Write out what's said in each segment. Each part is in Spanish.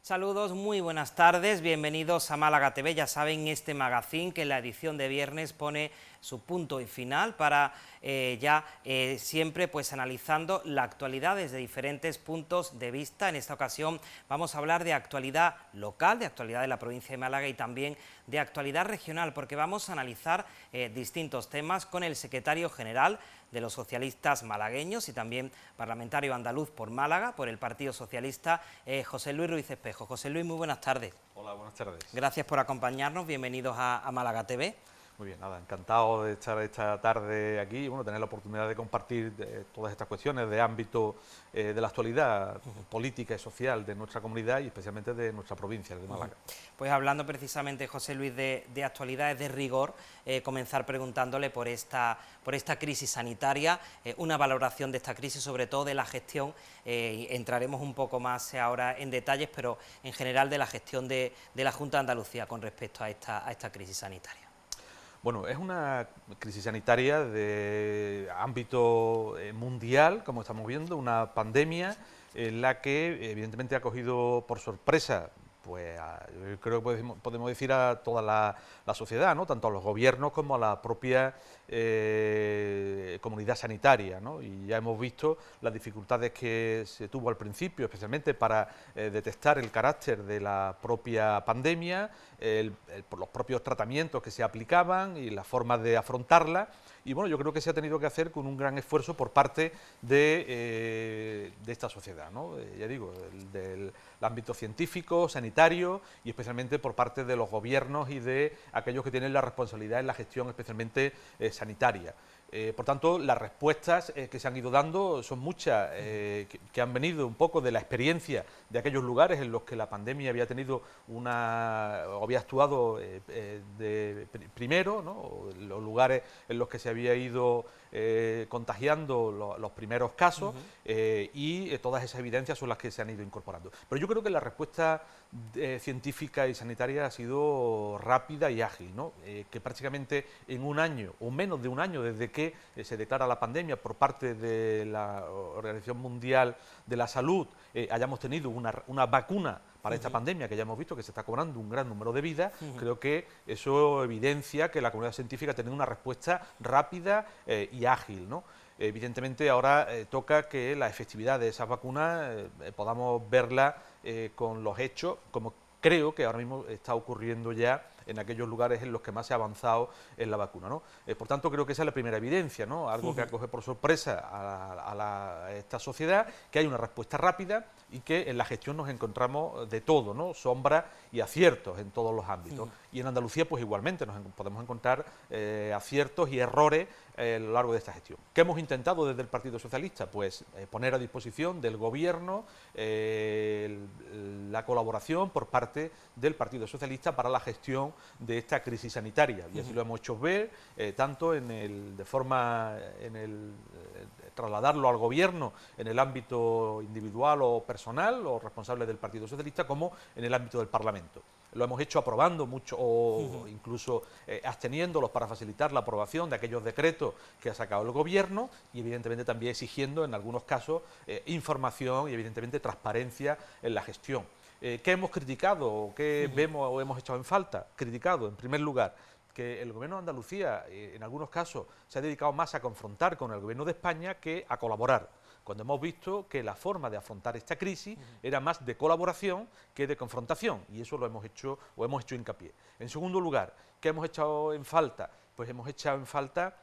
Saludos, muy buenas tardes, bienvenidos a Málaga TV. Ya saben, este magazine que en la edición de viernes pone su punto y final para siempre pues analizando la actualidad desde diferentes puntos de vista. En esta ocasión vamos a hablar de actualidad local, de actualidad de la provincia de Málaga y también de actualidad regional, porque vamos a analizar distintos temas con el secretario general de los socialistas malagueños y también parlamentario andaluz por Málaga, por el Partido Socialista, José Luis Ruiz Espejo. José Luis, muy buenas tardes. Hola, buenas tardes. Gracias por acompañarnos, bienvenidos a Málaga TV. Muy bien, nada, encantado de estar esta tarde aquí y bueno, tener la oportunidad de compartir todas estas cuestiones de ámbito de la actualidad política y social de nuestra comunidad y especialmente de nuestra provincia, de Málaga. Pues hablando precisamente, José Luis, de actualidades de rigor, comenzar preguntándole por esta crisis sanitaria, una valoración de esta crisis, sobre todo de la gestión, entraremos un poco más ahora en detalles, pero en general de la gestión de la Junta de Andalucía con respecto a esta crisis sanitaria. Bueno, es una crisis sanitaria de ámbito mundial, como estamos viendo, una pandemia en la que evidentemente ha cogido por sorpresa, pues yo creo que podemos decir a toda la sociedad, ¿no? Tanto a los gobiernos como a la propia comunidad sanitaria, ¿no? Y ya hemos visto las dificultades que se tuvo al principio, especialmente para detectar el carácter de la propia pandemia, por los propios tratamientos que se aplicaban y las formas de afrontarla. Y bueno, yo creo que se ha tenido que hacer con un gran esfuerzo por parte de esta sociedad, ¿no? Ya digo, del ámbito científico, sanitario y especialmente por parte de los gobiernos y de aquellos que tienen la responsabilidad en la gestión especialmente sanitaria. Por tanto, las respuestas que se han ido dando son muchas, que han venido un poco de la experiencia de aquellos lugares en los que la pandemia había tenido había actuado primero, ¿no? Los lugares en los que se había ido contagiando los primeros casos y todas esas evidencias son las que se han ido incorporando. Pero yo creo que la respuesta científica y sanitaria ha sido rápida y ágil, ¿no? Que prácticamente en un año o menos de un año desde que se declara la pandemia por parte de la Organización Mundial de la Salud hayamos tenido una vacuna para esta pandemia, que ya hemos visto que se está cobrando un gran número de vidas. Creo que eso evidencia que la comunidad científica ha tenido una respuesta rápida y ágil, ¿no? Evidentemente ahora toca que la efectividad de esas vacunas podamos verla con los hechos, como creo que ahora mismo está ocurriendo ya en aquellos lugares en los que más se ha avanzado en la vacuna, ¿no? Por tanto, creo que esa es la primera evidencia, ¿no? Algo que acoge por sorpresa a esta sociedad, que hay una respuesta rápida y que en la gestión nos encontramos de todo, ¿no? Sombras y aciertos en todos los ámbitos. Y en Andalucía, pues igualmente, podemos encontrar aciertos y errores a lo largo de esta gestión. ¿Qué hemos intentado desde el Partido Socialista? Pues poner a disposición del Gobierno la colaboración por parte del Partido Socialista para la gestión de esta crisis sanitaria, y así lo hemos hecho ver, tanto trasladarlo al Gobierno en el ámbito individual o personal, o responsable del Partido Socialista, como en el ámbito del Parlamento. Lo hemos hecho aprobando mucho o incluso absteniéndolos para facilitar la aprobación de aquellos decretos que ha sacado el Gobierno y evidentemente también exigiendo en algunos casos información y evidentemente transparencia en la gestión. ¿Qué hemos criticado o qué vemos o hemos echado en falta? Criticado, en primer lugar, que el Gobierno de Andalucía en algunos casos se ha dedicado más a confrontar con el Gobierno de España que a colaborar, cuando hemos visto que la forma de afrontar esta crisis era más de colaboración que de confrontación, y eso lo hemos hecho o hemos hecho hincapié. En segundo lugar, ¿qué hemos echado en falta? Pues hemos echado en falta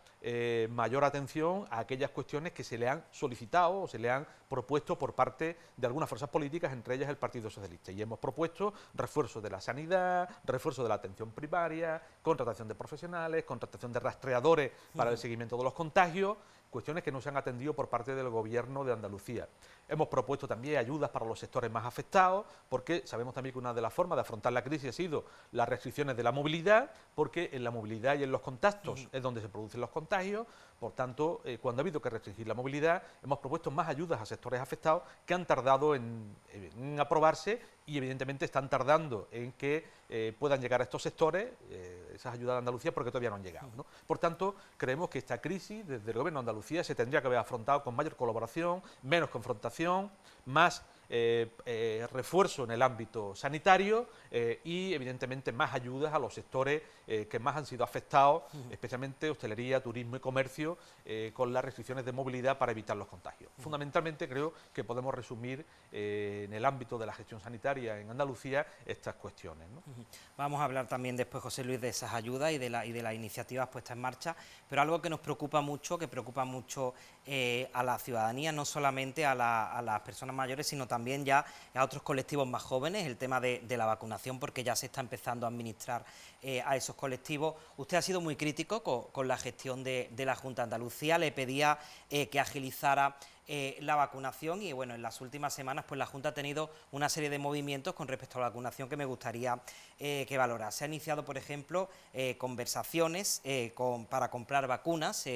mayor atención a aquellas cuestiones que se le han solicitado o se le han propuesto por parte de algunas fuerzas políticas, entre ellas el Partido Socialista. Y hemos propuesto refuerzo de la sanidad, refuerzo de la atención primaria, contratación de profesionales, contratación de rastreadores para el seguimiento de los contagios, cuestiones que no se han atendido por parte del Gobierno de Andalucía. Hemos propuesto también ayudas para los sectores más afectados, porque sabemos también que una de las formas de afrontar la crisis ha sido las restricciones de la movilidad, porque en la movilidad y en los contactos es donde se producen los contagios. Por tanto, cuando ha habido que restringir la movilidad, hemos propuesto más ayudas a sectores afectados que han tardado en aprobarse y evidentemente están tardando en que puedan llegar a estos sectores esas ayudas de Andalucía, porque todavía no han llegado, ¿no? Por tanto, creemos que esta crisis desde el Gobierno de Andalucía se tendría que haber afrontado con mayor colaboración, menos confrontación, más refuerzo en el ámbito sanitario y, evidentemente, más ayudas a los sectores que más han sido afectados, especialmente hostelería, turismo y comercio, con las restricciones de movilidad para evitar los contagios. Fundamentalmente, creo que podemos resumir en el ámbito de la gestión sanitaria en Andalucía estas cuestiones, ¿no? Vamos a hablar también después, José Luis, de esas ayudas y de las iniciativas puestas en marcha, pero algo que nos preocupa mucho, a la ciudadanía, no solamente a las personas mayores, sino también ya a otros colectivos más jóvenes, el tema de la vacunación, porque ya se está empezando a administrar a esos colectivos. Usted ha sido muy crítico con la gestión de la Junta de Andalucía, le pedía que agilizara la vacunación y, bueno, en las últimas semanas pues la Junta ha tenido una serie de movimientos con respecto a la vacunación que me gustaría que valorara. Se ha iniciado, por ejemplo, conversaciones para comprar vacunas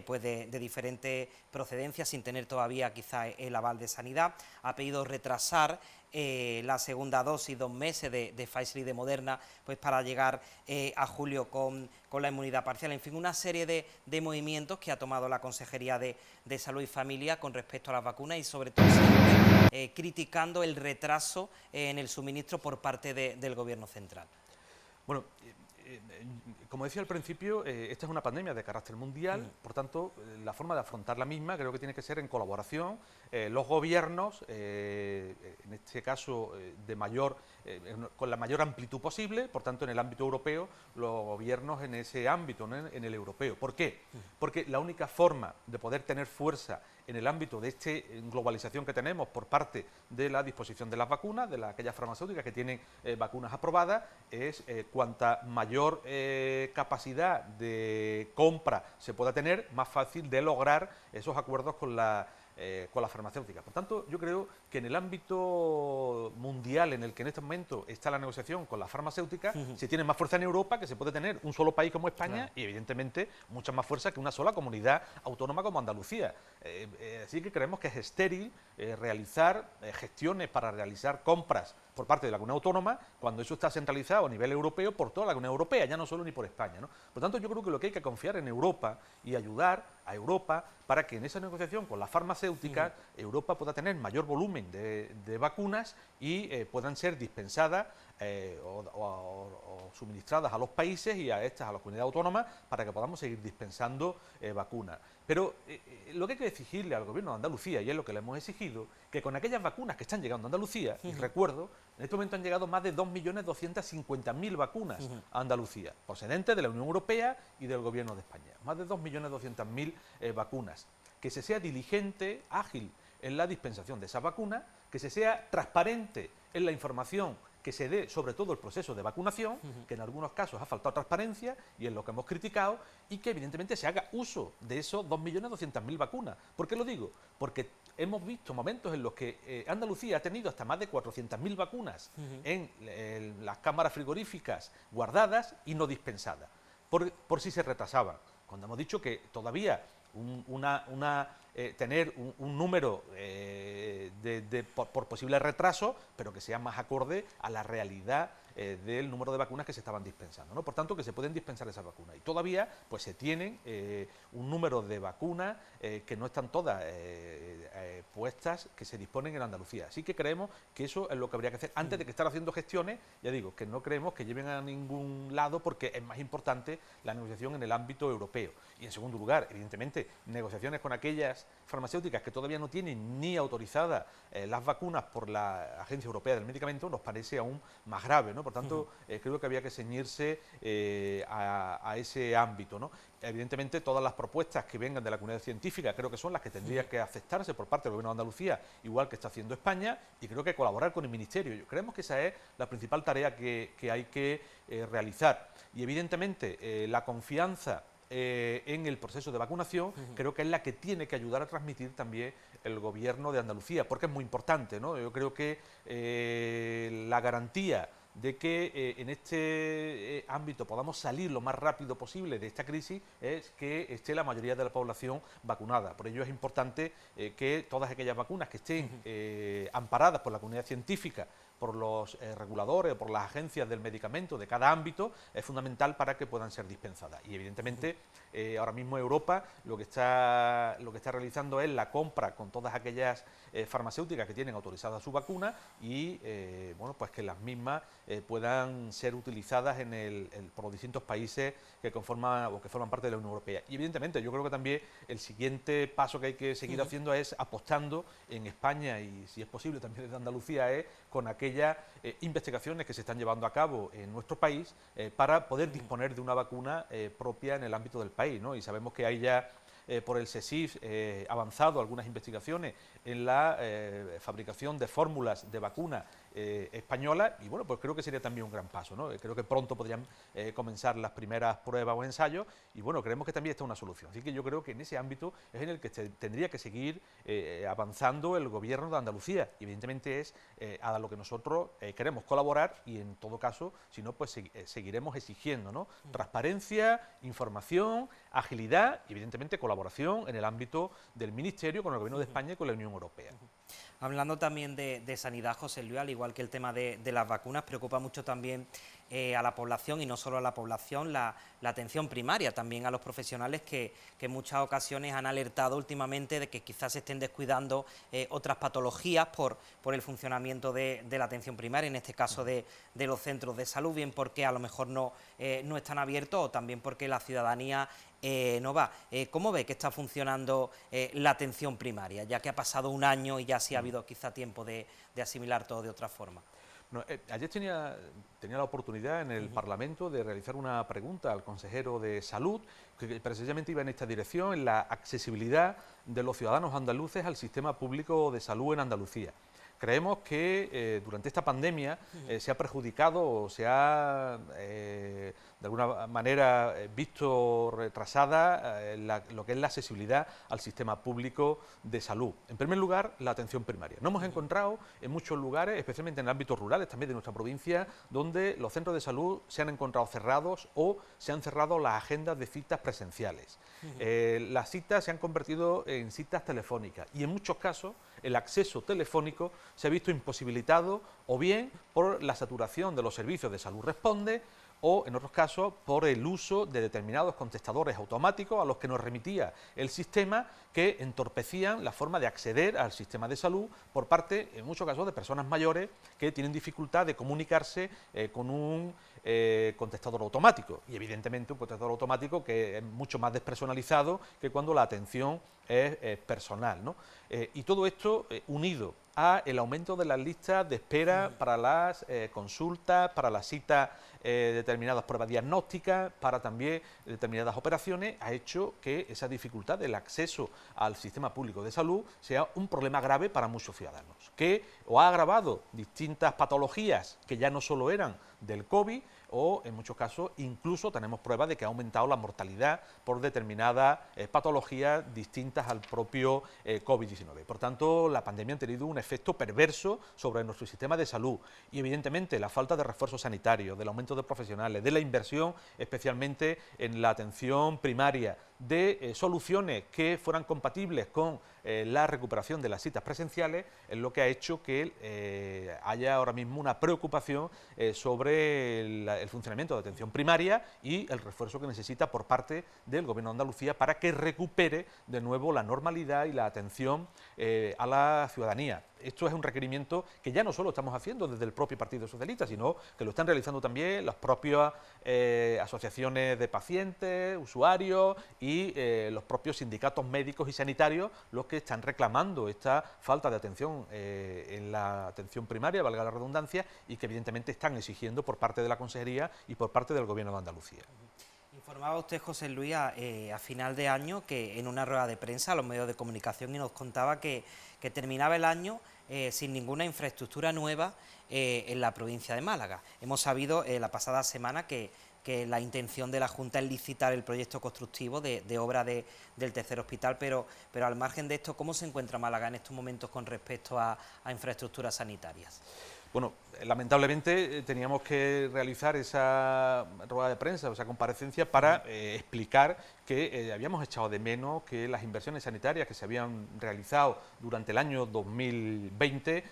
pues de diferentes procedencias, sin tener todavía quizá el aval de Sanidad. Ha pedido retrasar la segunda dosis 2 meses de Pfizer y de Moderna, pues para llegar a julio con la inmunidad parcial. En fin, una serie de movimientos que ha tomado la Consejería de Salud y Familia con respecto a las vacunas y, sobre todo, siempre criticando el retraso en el suministro por parte del Gobierno central. Bueno, como decía al principio, esta es una pandemia de carácter mundial, por tanto, la forma de afrontar la misma creo que tiene que ser en colaboración. Los gobiernos, en este caso con la mayor amplitud posible, por tanto en el ámbito europeo, los gobiernos en ese ámbito, ¿no? En el europeo. ¿Por qué? Porque la única forma de poder tener fuerza en el ámbito de esta globalización que tenemos por parte de la disposición de las vacunas, de aquellas farmacéuticas que tienen vacunas aprobadas, es cuanta mayor capacidad de compra se pueda tener, más fácil de lograr esos acuerdos con la farmacéutica. Por tanto, yo creo que en el ámbito mundial en el que en este momento está la negociación con la farmacéutica, se tiene más fuerza en Europa que se puede tener un solo país como España, claro, y evidentemente mucha más fuerza que una sola comunidad autónoma como Andalucía. Así que creemos que es estéril realizar gestiones para realizar compras por parte de la comunidad autónoma cuando eso está centralizado a nivel europeo por toda la comunidad europea, ya no solo ni por España, ¿no? Por tanto, yo creo que lo que hay que confiar en Europa y ayudar a Europa para que en esa negociación con las farmacéuticas Europa pueda tener mayor volumen de vacunas y puedan ser dispensadas o suministradas a los países y a las comunidades autónomas para que podamos seguir dispensando vacunas. Pero lo que hay que exigirle al Gobierno de Andalucía, y es lo que le hemos exigido, que con aquellas vacunas que están llegando a Andalucía, y recuerdo, en este momento han llegado más de 2.250.000 vacunas a Andalucía, procedentes de la Unión Europea y del Gobierno de España. Más de 2.200.000 vacunas. Que se sea diligente, ágil en la dispensación de esas vacunas, que se sea transparente en la información que se dé sobre todo el proceso de vacunación, que en algunos casos ha faltado transparencia y es lo que hemos criticado, y que evidentemente se haga uso de esos 2.200.000 vacunas. ¿Por qué lo digo? Porque hemos visto momentos en los que Andalucía ha tenido hasta más de 400.000 vacunas en las cámaras frigoríficas guardadas y no dispensadas, por si se retrasaban. Cuando hemos dicho que todavía tener un número por posible retraso, pero que sea más acorde a la realidad del número de vacunas que se estaban dispensando, ¿no? Por tanto, que se pueden dispensar esas vacunas. Y todavía pues se tienen un número de vacunas que no están todas puestas, que se disponen en Andalucía. Así que creemos que eso es lo que habría que hacer antes de que estar haciendo gestiones, ya digo, que no creemos que lleven a ningún lado porque es más importante la negociación en el ámbito europeo. Y en segundo lugar, evidentemente, negociaciones con aquellas farmacéuticas que todavía no tienen ni autorizadas las vacunas por la Agencia Europea del Medicamento nos parece aún más grave, ¿no? Por tanto, creo que había que ceñirse a ese ámbito, ¿no? Evidentemente, todas las propuestas que vengan de la comunidad científica creo que son las que tendrían que aceptarse por parte del Gobierno de Andalucía, igual que está haciendo España, y creo que colaborar con el Ministerio. Creemos que esa es la principal tarea que hay que realizar. Y evidentemente, la confianza en el proceso de vacunación, creo que es la que tiene que ayudar a transmitir también el Gobierno de Andalucía, porque es muy importante, ¿no? Yo creo que la garantía de que en este ámbito podamos salir lo más rápido posible de esta crisis es que esté la mayoría de la población vacunada. Por ello es importante que todas aquellas vacunas que estén amparadas por la comunidad científica, por los reguladores, por las agencias del medicamento de cada ámbito, es fundamental para que puedan ser dispensadas. Y evidentemente ahora mismo Europa lo que está realizando es la compra con todas aquellas farmacéuticas que tienen autorizada su vacuna y bueno, pues que las mismas puedan ser utilizadas por los distintos países que conforman o que forman parte de la Unión Europea. Y evidentemente yo creo que también el siguiente paso que hay que seguir haciendo es apostando en España y, si es posible, también desde Andalucía, con aquellas investigaciones que se están llevando a cabo en nuestro país para poder disponer de una vacuna propia en el ámbito del país, ¿no? Y sabemos que hay ya por el CSIC avanzado algunas investigaciones en la fabricación de fórmulas de vacuna española, y bueno, pues creo que sería también un gran paso, ¿no? Creo que pronto podrían comenzar las primeras pruebas o ensayos, y bueno, creemos que también está una solución. Así que yo creo que en ese ámbito es en el que tendría que seguir avanzando el Gobierno de Andalucía, y evidentemente es a lo que nosotros queremos colaborar, y en todo caso, si no, pues seguiremos exigiendo, ¿no? Transparencia, información, agilidad y evidentemente colaboración en el ámbito del Ministerio con el Gobierno de España y con la Unión Europea. Hablando también de sanidad, José Luis, al igual que el tema de las vacunas, preocupa mucho también a la población, y no solo a la población, la atención primaria, también a los profesionales que en muchas ocasiones han alertado últimamente de que quizás se estén descuidando otras patologías por el funcionamiento de la atención primaria, en este caso de los centros de salud, bien porque a lo mejor no están abiertos o también porque la ciudadanía no va. ¿Cómo ve que está funcionando la atención primaria, ya que ha pasado un año y ya sí ha habido quizá tiempo de asimilar todo de otra forma? No, ayer tenía la oportunidad en el Parlamento de realizar una pregunta al consejero de Salud, que precisamente iba en esta dirección, en la accesibilidad de los ciudadanos andaluces al sistema público de salud en Andalucía. Creemos que durante esta pandemia se ha perjudicado o se ha de alguna manera visto retrasada lo que es la accesibilidad al sistema público de salud. En primer lugar, la atención primaria. No hemos encontrado en muchos lugares, especialmente en ámbitos rurales también de nuestra provincia, donde los centros de salud se han encontrado cerrados o se han cerrado las agendas de citas presenciales. Las citas se han convertido en citas telefónicas y en muchos casos el acceso telefónico se ha visto imposibilitado o bien por la saturación de los servicios de salud responde o, en otros casos, por el uso de determinados contestadores automáticos a los que nos remitía el sistema, que entorpecían la forma de acceder al sistema de salud por parte, en muchos casos, de personas mayores que tienen dificultad de comunicarse con un contestador automático, y evidentemente un contestador automático que es mucho más despersonalizado que cuando la atención es personal, ¿no? Y todo esto unido a el aumento de las listas de espera para las consultas, para las citas determinadas pruebas diagnósticas, para también determinadas operaciones, ha hecho que esa dificultad del acceso al sistema público de salud sea un problema grave para muchos ciudadanos, que o ha agravado distintas patologías que ya no solo eran del COVID, o en muchos casos incluso tenemos pruebas de que ha aumentado la mortalidad por determinadas patologías distintas al propio COVID-19. Por tanto, la pandemia ha tenido un efecto perverso sobre nuestro sistema de salud y evidentemente la falta de refuerzos sanitarios, del aumento de profesionales, de la inversión especialmente en la atención primaria, de soluciones que fueran compatibles con la recuperación de las citas presenciales, es lo que ha hecho que haya ahora mismo una preocupación sobre el funcionamiento de atención primaria y el refuerzo que necesita por parte del Gobierno de Andalucía para que recupere de nuevo la normalidad y la atención a la ciudadanía. Esto es un requerimiento que ya no solo estamos haciendo desde el propio Partido Socialista, sino que lo están realizando también las propias asociaciones de pacientes, usuarios y los propios sindicatos médicos y sanitarios, los que están reclamando esta falta de atención en la atención primaria, valga la redundancia, y que evidentemente están exigiendo por parte de la Consejería y por parte del Gobierno de Andalucía. Informaba usted, José Luis, a final de año, que en una rueda de prensa a los medios de comunicación, y nos contaba que terminaba el año sin ninguna infraestructura nueva en la provincia de Málaga. Hemos sabido la pasada semana que la intención de la Junta es licitar el proyecto constructivo de obra del tercer hospital, pero al margen de esto, ¿cómo se encuentra Málaga en estos momentos con respecto a infraestructuras sanitarias? Bueno, lamentablemente teníamos que realizar esa rueda de prensa, o esa comparecencia, para explicar que habíamos echado de menos que las inversiones sanitarias que se habían realizado durante el año 2020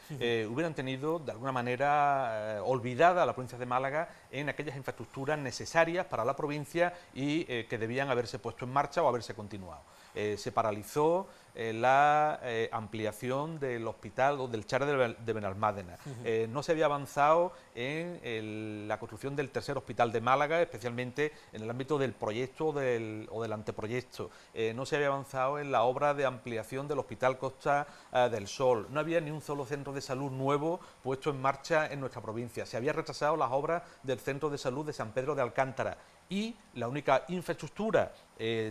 hubieran tenido de alguna manera olvidada a la provincia de Málaga en aquellas infraestructuras necesarias para la provincia y que debían haberse puesto en marcha o haberse continuado. Se paralizó la ampliación del hospital o del CHARE de Benalmádena. No se había avanzado en la construcción del tercer hospital de Málaga, especialmente en el ámbito del proyecto o del anteproyecto. No se había avanzado en la obra de ampliación del Hospital Costa del Sol. No había ni un solo centro de salud nuevo puesto en marcha en nuestra provincia. Se había retrasado las obras del Centro de Salud de San Pedro de Alcántara. Y la única infraestructura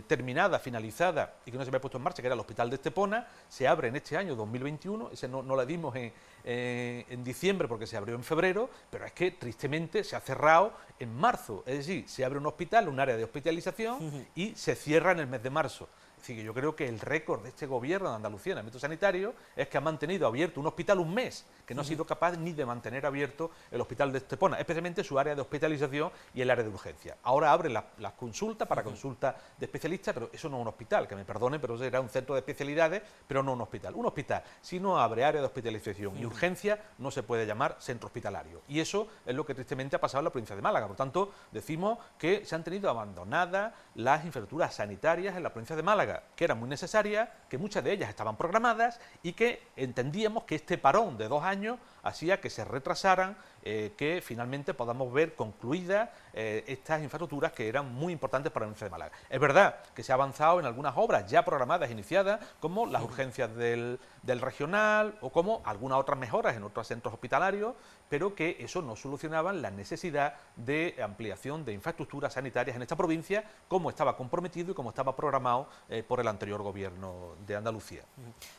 terminada, finalizada y que no se había puesto en marcha, que era el Hospital de Estepona, se abre en este año 2021, ese no la dimos en diciembre porque se abrió en febrero, pero es que tristemente se ha cerrado en marzo, es decir, se abre un hospital, un área de hospitalización y se cierra en el mes de marzo. Es decir, que yo creo que el récord de este gobierno de Andalucía en el ámbito sanitario es que ha mantenido abierto un hospital un mes, que no ha sido capaz ni de mantener abierto el hospital de Estepona, especialmente su área de hospitalización y el área de urgencia. Ahora abre las consultas para consultas de especialistas, pero eso no es un hospital, que me perdone, pero eso era un centro de especialidades, pero no un hospital. Un hospital, si no abre área de hospitalización y urgencia, no se puede llamar centro hospitalario. Y eso es lo que tristemente ha pasado en la provincia de Málaga. Por tanto, decimos que se han tenido abandonadas las infraestructuras sanitarias en la provincia de Málaga, que eran muy necesarias, que muchas de ellas estaban programadas y que entendíamos que este parón de 2 años hacía que se retrasaran, que finalmente podamos ver concluidas estas infraestructuras que eran muy importantes para la provincia de Málaga. Es verdad que se ha avanzado en algunas obras ya programadas, iniciadas, como las urgencias del regional o como algunas otras mejoras en otros centros hospitalarios, pero que eso no solucionaba la necesidad de ampliación de infraestructuras sanitarias en esta provincia, como estaba comprometido y como estaba programado por el anterior gobierno de Andalucía.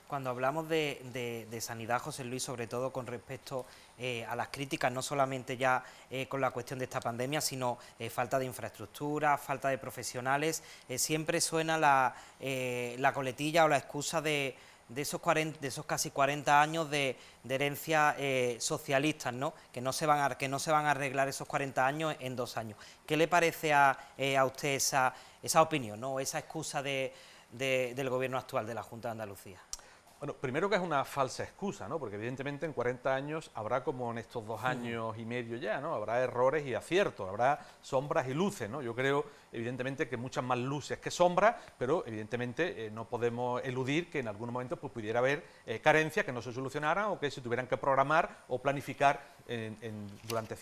Cuando hablamos de sanidad, José Luis, sobre todo con respecto a las críticas, no solamente ya con la cuestión de esta pandemia, sino falta de infraestructura, falta de profesionales, siempre suena la coletilla o la excusa de esos casi 40 años de herencia socialistas, ¿no? Que no se van a arreglar esos 40 años en 2 años. ¿Qué le parece a usted esa opinión, ¿no? Esa excusa del gobierno actual de la Junta de Andalucía? Bueno, primero que es una falsa excusa, ¿no? Porque evidentemente en 40 años habrá, como en estos 2 años y medio ya, ¿no? Habrá errores y aciertos, habrá sombras y luces, ¿no? Yo creo, evidentemente, que muchas más luces que sombras, pero evidentemente no podemos eludir que en algunos momentos pues, pudiera haber carencias que no se solucionaran o que se tuvieran que programar o planificar durante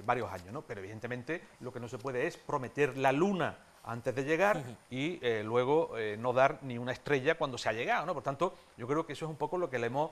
varios años, ¿no? Pero evidentemente lo que no se puede es prometer la luna antes de llegar y luego no dar ni una estrella cuando se ha llegado, ¿no? Por tanto, yo creo que eso es un poco lo que le hemos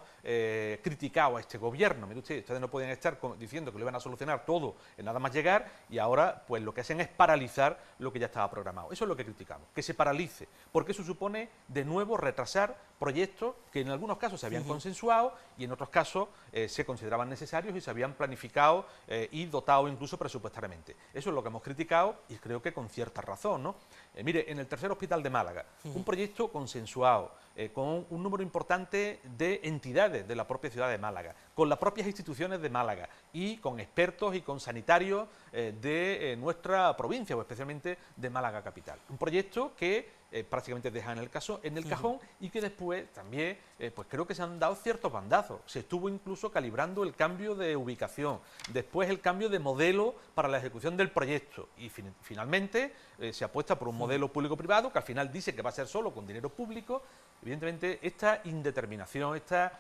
criticado a este gobierno. Mire usted, ustedes no pueden estar diciendo que lo iban a solucionar todo en nada más llegar y ahora pues lo que hacen es paralizar lo que ya estaba programado. Eso es lo que criticamos, que se paralice, porque eso supone de nuevo retrasar proyectos que en algunos casos se habían consensuado y en otros casos se consideraban necesarios y se habían planificado y dotado incluso presupuestariamente. Eso es lo que hemos criticado y creo que con cierta razón, ¿no? Mire, en el tercer hospital de Málaga, un proyecto consensuado, con un número importante de entidades de la propia ciudad de Málaga, con las propias instituciones de Málaga y con expertos y con sanitarios de nuestra provincia, o especialmente de Málaga capital. Un proyecto que prácticamente deja en el cajón y que después también pues creo que se han dado ciertos bandazos. Se estuvo incluso calibrando el cambio de ubicación, después el cambio de modelo para la ejecución del proyecto y finalmente se apuesta por un modelo público-privado que al final dice que va a ser solo con dinero público. Evidentemente esta indeterminación, esta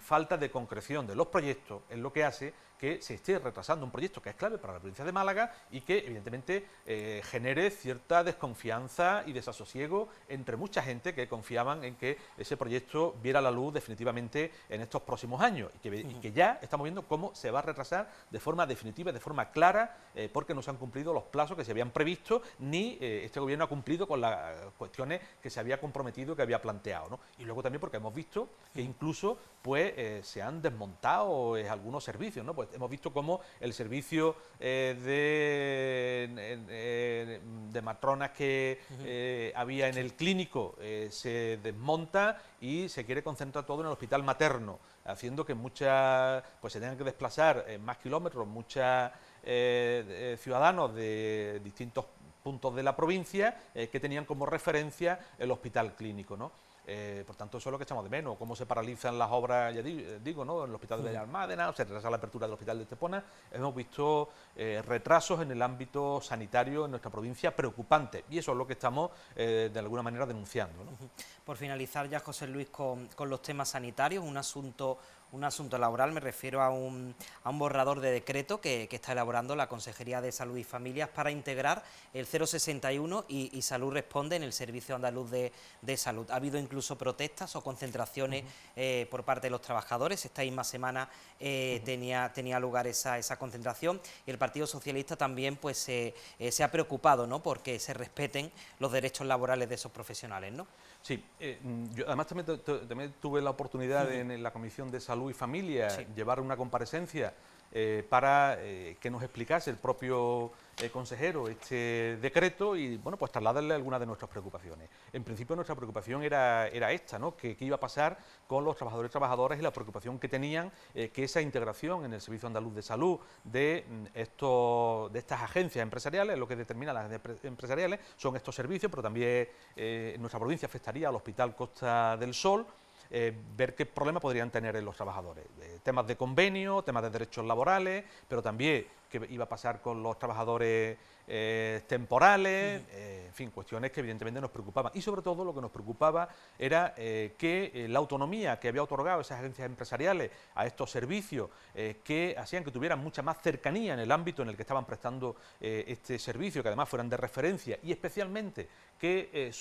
falta de concreción de los proyectos es lo que hace que se esté retrasando un proyecto que es clave para la provincia de Málaga y que evidentemente genere cierta desconfianza y desasosiego entre mucha gente que confiaban en que ese proyecto viera la luz definitivamente en estos próximos años y que ya estamos viendo cómo se va a retrasar de forma definitiva, de forma clara, porque no se han cumplido los plazos que se habían previsto ni este gobierno ha cumplido con las cuestiones que se había comprometido, que había planteado, ¿no? Y luego también porque hemos visto que incluso pues se han desmontado algunos servicios, ¿no? Pues hemos visto cómo el servicio de matronas que había en el clínico se desmonta y se quiere concentrar todo en el hospital materno, haciendo que pues se tengan que desplazar más kilómetros, muchos ciudadanos de distintos puntos de la provincia que tenían como referencia el hospital clínico, ¿no? Por tanto, eso es lo que echamos de menos, cómo se paralizan las obras, ya digo, ¿no? En el hospital de Almádena, se retrasa la apertura del hospital de Estepona. Hemos visto retrasos en el ámbito sanitario en nuestra provincia preocupantes, y eso es lo que estamos de alguna manera denunciando, ¿no? Por finalizar ya, José Luis, con los temas sanitarios, un asunto laboral, me refiero a un borrador de decreto que está elaborando la Consejería de Salud y Familias para integrar el 061 y Salud Responde en el Servicio Andaluz de Salud. Ha habido incluso protestas o concentraciones por parte de los trabajadores. Esta misma semana tenía lugar esa concentración, y el Partido Socialista también pues se ha preocupado, ¿no?, porque se respeten los derechos laborales de esos profesionales, ¿no? Sí, yo además también tuve la oportunidad en la Comisión de Salud y Familia llevar una comparecencia para que nos explicase el propio consejero este decreto y, bueno, pues trasladarle algunas de nuestras preocupaciones. En principio nuestra preocupación era esta, ¿no?, que qué iba a pasar con los trabajadores y trabajadoras, y la preocupación que tenían que esa integración en el Servicio Andaluz de Salud de estas agencias empresariales, lo que determina las agencias empresariales son estos servicios, pero también en nuestra provincia afectaría al Hospital Costa del Sol. Ver qué problemas podrían tener en los trabajadores, temas de convenio, temas de derechos laborales, pero también qué iba a pasar con los trabajadores temporales, en fin, cuestiones que evidentemente nos preocupaban. Y sobre todo lo que nos preocupaba era que la autonomía que había otorgado esas agencias empresariales a estos servicios, que hacían que tuvieran mucha más cercanía en el ámbito en el que estaban prestando este servicio, que además fueran de referencia, y especialmente que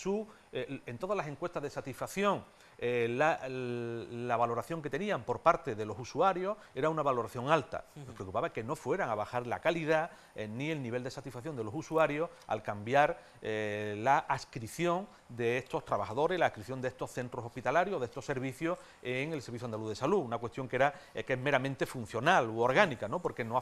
en todas las encuestas de satisfacción la valoración que tenían por parte de los usuarios era una valoración alta. Nos preocupaba que no fueran a bajar la calidad ni el nivel de satisfacción de los usuarios al cambiar la adscripción de estos trabajadores, la adscripción de estos centros hospitalarios, de estos servicios en el Servicio Andaluz de Salud, una cuestión que es meramente funcional u orgánica, ¿no?, porque no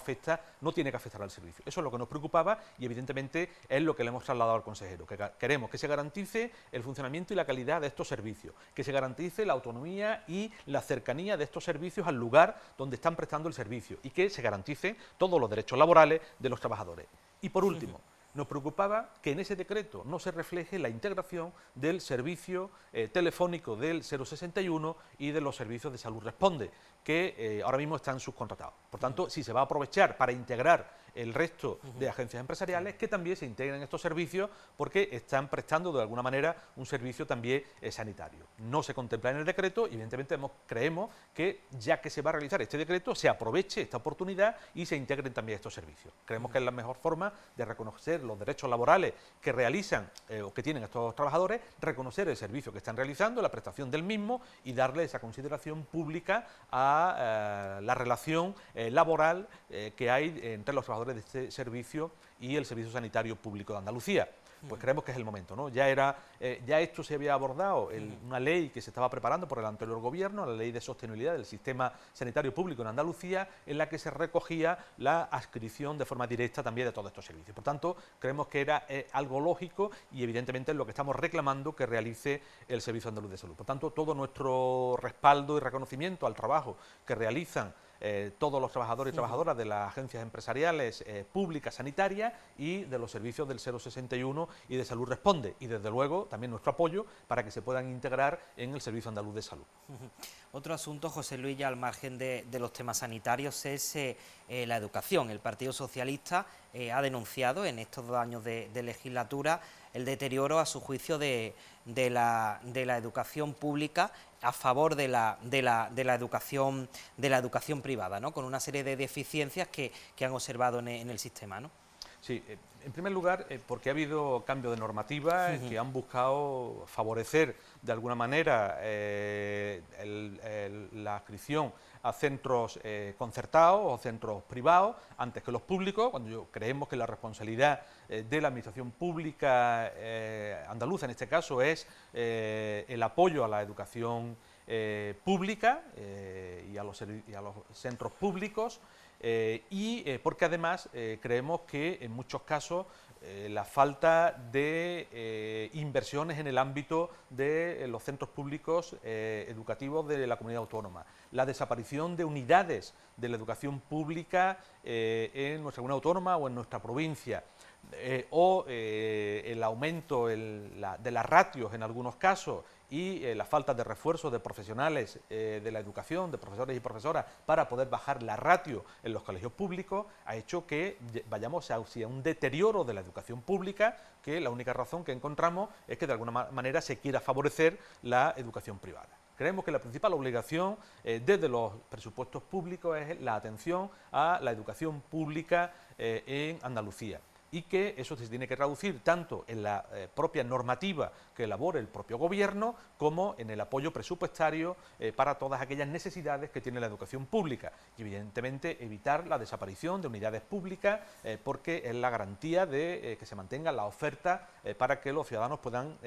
tiene que afectar al servicio. Eso es lo que nos preocupaba y evidentemente es lo que le hemos trasladado al consejero, que queremos que se garantice el funcionamiento y la calidad de estos servicios, que se garantice la autonomía y la cercanía de estos servicios al lugar donde están prestando el servicio, y que se garantice todos los derechos laborales de los trabajadores. Y por último, nos preocupaba que en ese decreto no se refleje la integración del servicio telefónico del 061 y de los servicios de Salud Responde, que ahora mismo están subcontratados. Por tanto, si se va a aprovechar para integrar el resto de agencias empresariales, que también se integren estos servicios, porque están prestando de alguna manera un servicio también sanitario. No se contempla en el decreto y evidentemente creemos que, ya que se va a realizar este decreto, se aproveche esta oportunidad y se integren también estos servicios. Creemos que es la mejor forma de reconocer los derechos laborales que realizan o que tienen estos trabajadores, reconocer el servicio que están realizando, la prestación del mismo, y darle esa consideración pública a la relación laboral que hay entre los trabajadores de este servicio y el Servicio Sanitario Público de Andalucía. Pues creemos que es el momento, ¿no? Ya esto se había abordado en una ley que se estaba preparando por el anterior gobierno, la Ley de Sostenibilidad del Sistema Sanitario Público en Andalucía, en la que se recogía la adscripción de forma directa también de todos estos servicios. Por tanto, creemos que era algo lógico y evidentemente es lo que estamos reclamando que realice el Servicio Andaluz de Salud. Por tanto, todo nuestro respaldo y reconocimiento al trabajo que realizan todos los trabajadores y trabajadoras de las agencias empresariales públicas sanitarias y de los servicios del 061 y de Salud Responde, y desde luego también nuestro apoyo para que se puedan integrar en el Servicio Andaluz de Salud. Otro asunto, José Luis, ya al margen de los temas sanitarios, es la educación. El Partido Socialista ha denunciado en estos 2 años de legislatura el deterioro, a su juicio, de la educación pública a favor de la educación privada, ¿no?, con una serie de deficiencias que han observado en el sistema, ¿no? Sí, en primer lugar, porque ha habido cambio de normativa que han buscado favorecer de alguna manera la adscripción a centros concertados o centros privados antes que los públicos, cuando creemos que la responsabilidad de la administración pública andaluza, en este caso, es el apoyo a la educación pública y a los centros públicos, porque además creemos que en muchos casos la falta de inversiones en el ámbito de los centros públicos educativos de la comunidad autónoma, la desaparición de unidades de la educación pública en nuestra comunidad autónoma o en nuestra provincia, el aumento de las ratios en algunos casos y la falta de refuerzo de profesionales de la educación, de profesores y profesoras, para poder bajar la ratio en los colegios públicos, ha hecho que vayamos hacia un deterioro de la educación pública, que la única razón que encontramos es que de alguna manera se quiera favorecer la educación privada. Creemos que la principal obligación desde los presupuestos públicos es la atención a la educación pública en Andalucía, y que eso se tiene que traducir tanto en la propia normativa que elabore el propio gobierno, como en el apoyo presupuestario para todas aquellas necesidades que tiene la educación pública, y evidentemente evitar la desaparición de unidades públicas, porque es la garantía de que se mantenga la oferta para que los ciudadanos puedan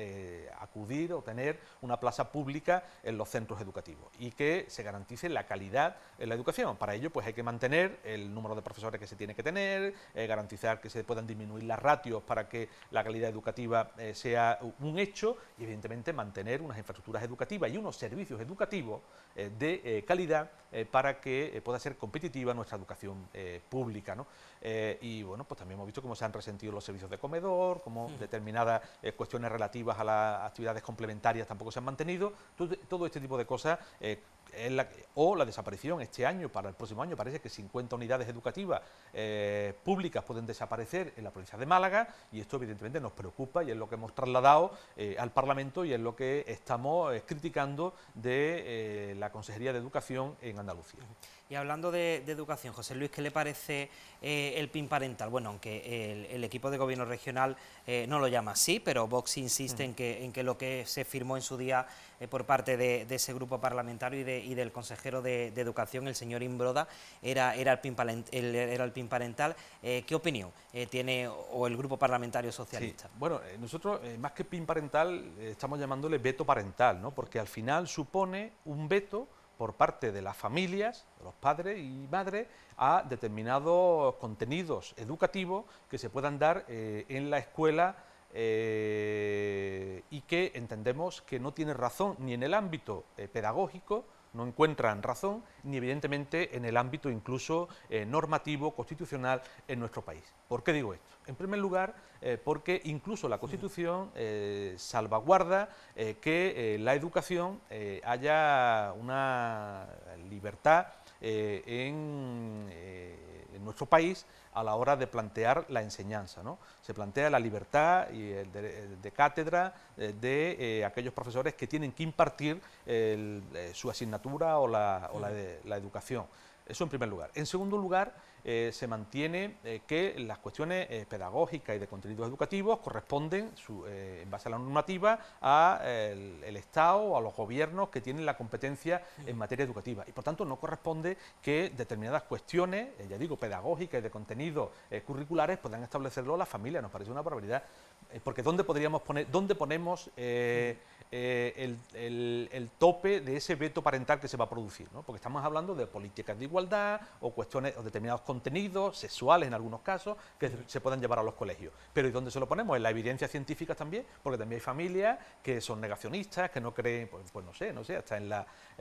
acudir o tener una plaza pública en los centros educativos, y que se garantice la calidad en la educación. Para ello pues hay que mantener el número de profesores que se tiene que tener, garantizar que se puedan disminuir las ratios para que la calidad educativa sea un hecho, y evidentemente mantener unas infraestructuras educativas y unos servicios educativos de calidad para que pueda ser competitiva nuestra educación pública, ¿no? Y bueno, pues también hemos visto cómo se han resentido los servicios de comedor, cómo determinadas cuestiones relativas a las actividades complementarias tampoco se han mantenido. Todo este tipo de cosas, o la desaparición este año, para el próximo año parece que 50 unidades educativas públicas pueden desaparecer en la provincia de Málaga, y esto evidentemente nos preocupa, y es lo que hemos trasladado al Parlamento, y es lo que estamos criticando de la Consejería de Educación en Andalucía. Y hablando de educación, José Luis, ¿qué le parece el PIN parental? Bueno, aunque el equipo de gobierno regional no lo llama así, pero Vox insiste en que lo que se firmó en su día por parte de ese grupo parlamentario y del consejero de Educación, el señor Imbroda, era el PIN parental. ¿Qué opinión tiene o el grupo parlamentario socialista? Sí. Bueno, nosotros más que PIN parental estamos llamándole veto parental, ¿no? Porque al final supone un veto por parte de las familias, de los padres y madres, a determinados contenidos educativos que se puedan dar en la escuela, y que entendemos que no tiene razón ni en el ámbito pedagógico, no encuentran razón, ni evidentemente en el ámbito incluso normativo, constitucional en nuestro país. ¿Por qué digo esto? En primer lugar, porque incluso la Constitución salvaguarda que la educación haya una libertad en nuestro país a la hora de plantear la enseñanza, ¿no? Se plantea la libertad y de cátedra de aquellos profesores que tienen que impartir su asignatura o la educación. Eso en primer lugar. En segundo lugar, se mantiene que las cuestiones pedagógicas y de contenidos educativos corresponden, en base a la normativa, al Estado o a los gobiernos que tienen la competencia en materia educativa. Y por tanto no corresponde que determinadas cuestiones, ya digo, pedagógicas y de contenidos curriculares puedan establecerlo las familias. Nos parece una barbaridad. Porque ¿dónde ponemos el tope de ese veto parental que se va a producir, ¿no? Porque estamos hablando de políticas de igualdad o cuestiones o determinados contenidos sexuales en algunos casos que se puedan llevar a los colegios. Pero ¿y dónde se lo ponemos? En la evidencia científica también, porque también hay familias que son negacionistas, que no creen, pues no sé, hasta en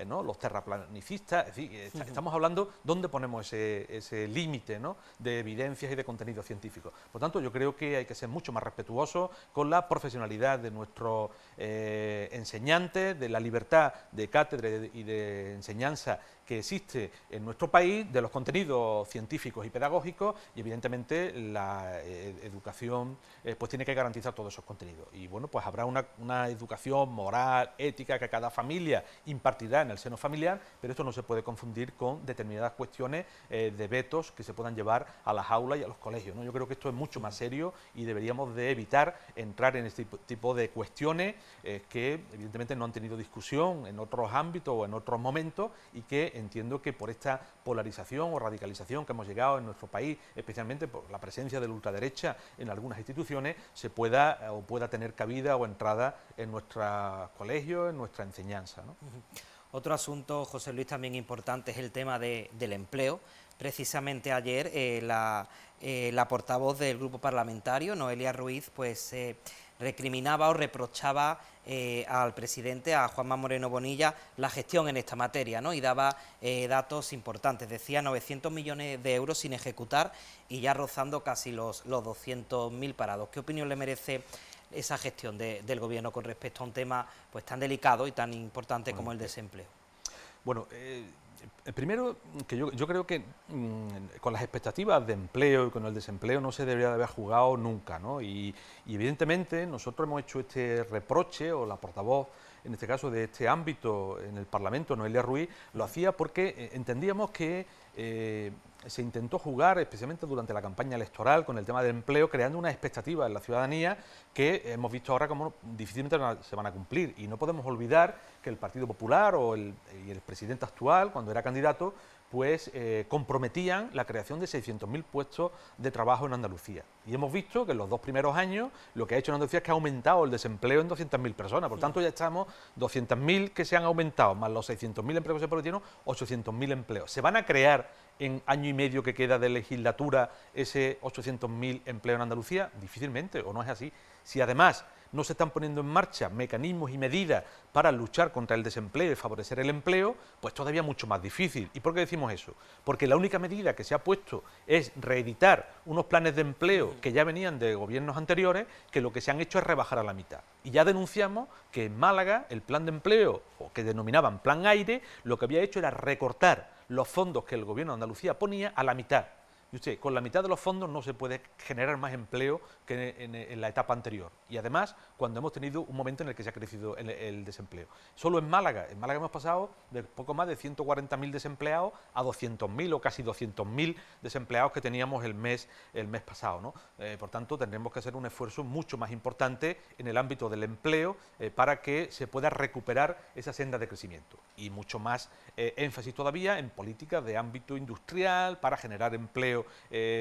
¿no? los terraplanicistas. Es decir, estamos hablando dónde ponemos ese límite, ¿no? de evidencias y de contenidos científicos. Por tanto, yo creo que hay que ser mucho más respetuosos con la profesionalidad de nuestros enseñantes, de la libertad de cátedra y de enseñanza que existe en nuestro país, de los contenidos científicos y pedagógicos, y evidentemente la educación pues tiene que garantizar todos esos contenidos. Y bueno, pues habrá una educación moral, ética, que cada familia impartirá en el seno familiar, pero esto no se puede confundir con determinadas cuestiones de vetos que se puedan llevar a las aulas y a los colegios, ¿no? Yo creo que esto es mucho más serio y deberíamos de evitar entrar en este tipo de cuestiones que evidentemente no han tenido discusión en otros ámbitos o en otros momentos, y que entiendo que por esta polarización o radicalización que hemos llegado en nuestro país, especialmente por la presencia de la ultraderecha en algunas instituciones, se pueda tener cabida o entrada en nuestros colegios, en nuestra enseñanza, ¿no? Otro asunto, José Luis, también importante es el tema del empleo. Precisamente ayer la portavoz del grupo parlamentario, Noelia Ruiz, pues recriminaba o reprochaba al presidente, a Juanma Moreno Bonilla, la gestión en esta materia, ¿no? Y daba datos importantes, decía 900 millones de euros sin ejecutar y ya rozando casi los 200.000 parados. ¿Qué opinión le merece esa gestión del Gobierno con respecto a un tema pues tan delicado y tan importante como el desempleo? Bueno, primero, que yo creo que con las expectativas de empleo y con el desempleo no se debería de haber jugado nunca, ¿no? Y evidentemente nosotros hemos hecho este reproche, o la portavoz, en este caso de este ámbito en el Parlamento, Noelia Ruiz, lo hacía porque entendíamos que se intentó jugar, especialmente durante la campaña electoral, con el tema del empleo, creando una expectativa en la ciudadanía que hemos visto ahora como difícilmente se van a cumplir. Y no podemos olvidar que el Partido Popular y el presidente actual, cuando era candidato, pues comprometían la creación de 600.000 puestos de trabajo en Andalucía. Y hemos visto que en los 2 primeros años lo que ha hecho en Andalucía es que ha aumentado el desempleo en 200.000 personas. Por tanto, ya estamos 200.000 que se han aumentado, más los 600.000 empleos que se prometieron, 800.000 empleos. ¿Se van a crear en año y medio que queda de legislatura ese 800.000 empleos en Andalucía? Difícilmente, o no es así. Si además no se están poniendo en marcha mecanismos y medidas para luchar contra el desempleo y favorecer el empleo, pues todavía mucho más difícil. ¿Y por qué decimos eso? Porque la única medida que se ha puesto es reeditar unos planes de empleo que ya venían de gobiernos anteriores, que lo que se han hecho es rebajar a la mitad. Y ya denunciamos que en Málaga el plan de empleo, o que denominaban Plan Aire, lo que había hecho era recortar los fondos que el Gobierno de Andalucía ponía a la mitad. Y usted, con la mitad de los fondos no se puede generar más empleo que en la etapa anterior. Y además, cuando hemos tenido un momento en el que se ha crecido el desempleo. Solo en Málaga hemos pasado de poco más de 140.000 desempleados a 200.000 o casi 200.000 desempleados que teníamos el mes pasado, ¿no? Por tanto, tendremos que hacer un esfuerzo mucho más importante en el ámbito del empleo para que se pueda recuperar esa senda de crecimiento. Y mucho más énfasis todavía en políticas de ámbito industrial para generar empleo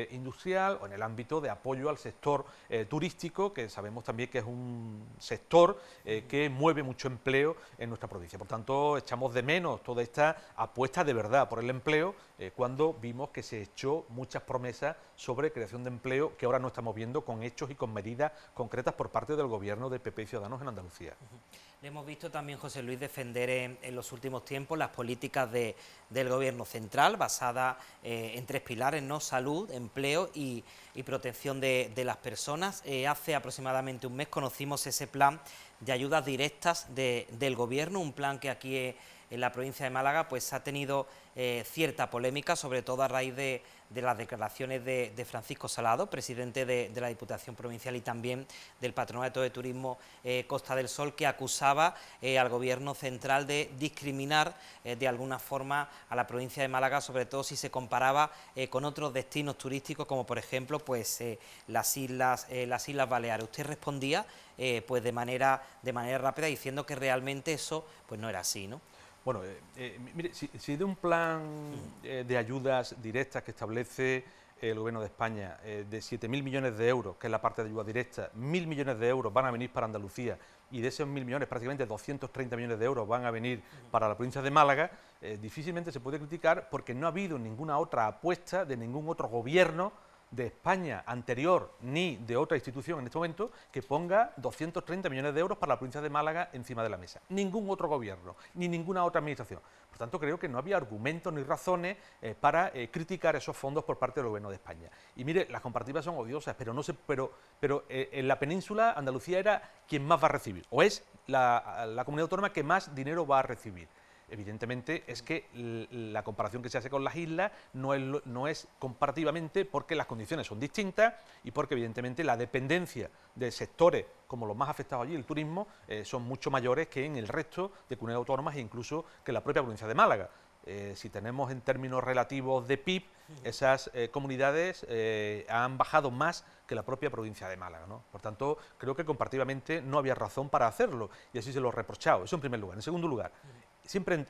industrial, o en el ámbito de apoyo al sector turístico, que sabemos también que es un sector que mueve mucho empleo en nuestra provincia. Por tanto, echamos de menos toda esta apuesta de verdad por el empleo cuando vimos que se echó muchas promesas sobre creación de empleo que ahora no estamos viendo con hechos y con medidas concretas por parte del Gobierno de PP y Ciudadanos en Andalucía. Le hemos visto también, José Luis, defender en los últimos tiempos las políticas del Gobierno central, basadas en 3 pilares, ¿no? Salud, empleo y protección de las personas. Hace aproximadamente un mes conocimos ese plan de ayudas directas del Gobierno, un plan que aquí en la provincia de Málaga pues ha tenido cierta polémica, sobre todo a raíz de las declaraciones de Francisco Salado, presidente de la Diputación Provincial, y también del Patronato de Turismo Costa del Sol, que acusaba al Gobierno central de discriminar de alguna forma a la provincia de Málaga, sobre todo si se comparaba con otros destinos turísticos, como por ejemplo pues las Islas Baleares. Usted respondía pues de manera rápida, diciendo que realmente eso pues no era así, ¿no? Bueno, mire, si de un plan de ayudas directas que establece el Gobierno de España de 7.000 millones de euros, que es la parte de ayuda directa, 1.000 millones de euros van a venir para Andalucía, y de esos 1.000 millones, prácticamente 230 millones de euros van a venir para la provincia de Málaga, difícilmente se puede criticar porque no ha habido ninguna otra apuesta de ningún otro gobierno de España anterior ni de otra institución en este momento que ponga 230 millones de euros para la provincia de Málaga encima de la mesa. Ningún otro gobierno, ni ninguna otra administración. Por tanto, creo que no había argumentos ni razones para criticar esos fondos por parte del Gobierno de España. Y mire, las comparativas son odiosas, pero en la península Andalucía era quien más va a recibir, o es la comunidad autónoma que más dinero va a recibir. Evidentemente es que la comparación que se hace con las islas no es comparativamente porque las condiciones son distintas y porque evidentemente la dependencia de sectores como los más afectados allí, el turismo, son mucho mayores que en el resto de comunidades autónomas e incluso que la propia provincia de Málaga. Si tenemos en términos relativos de PIB, esas comunidades han bajado más que la propia provincia de Málaga, ¿no? Por tanto, creo que comparativamente no había razón para hacerlo y así se lo he reprochado. Eso en primer lugar. En segundo lugar, siempre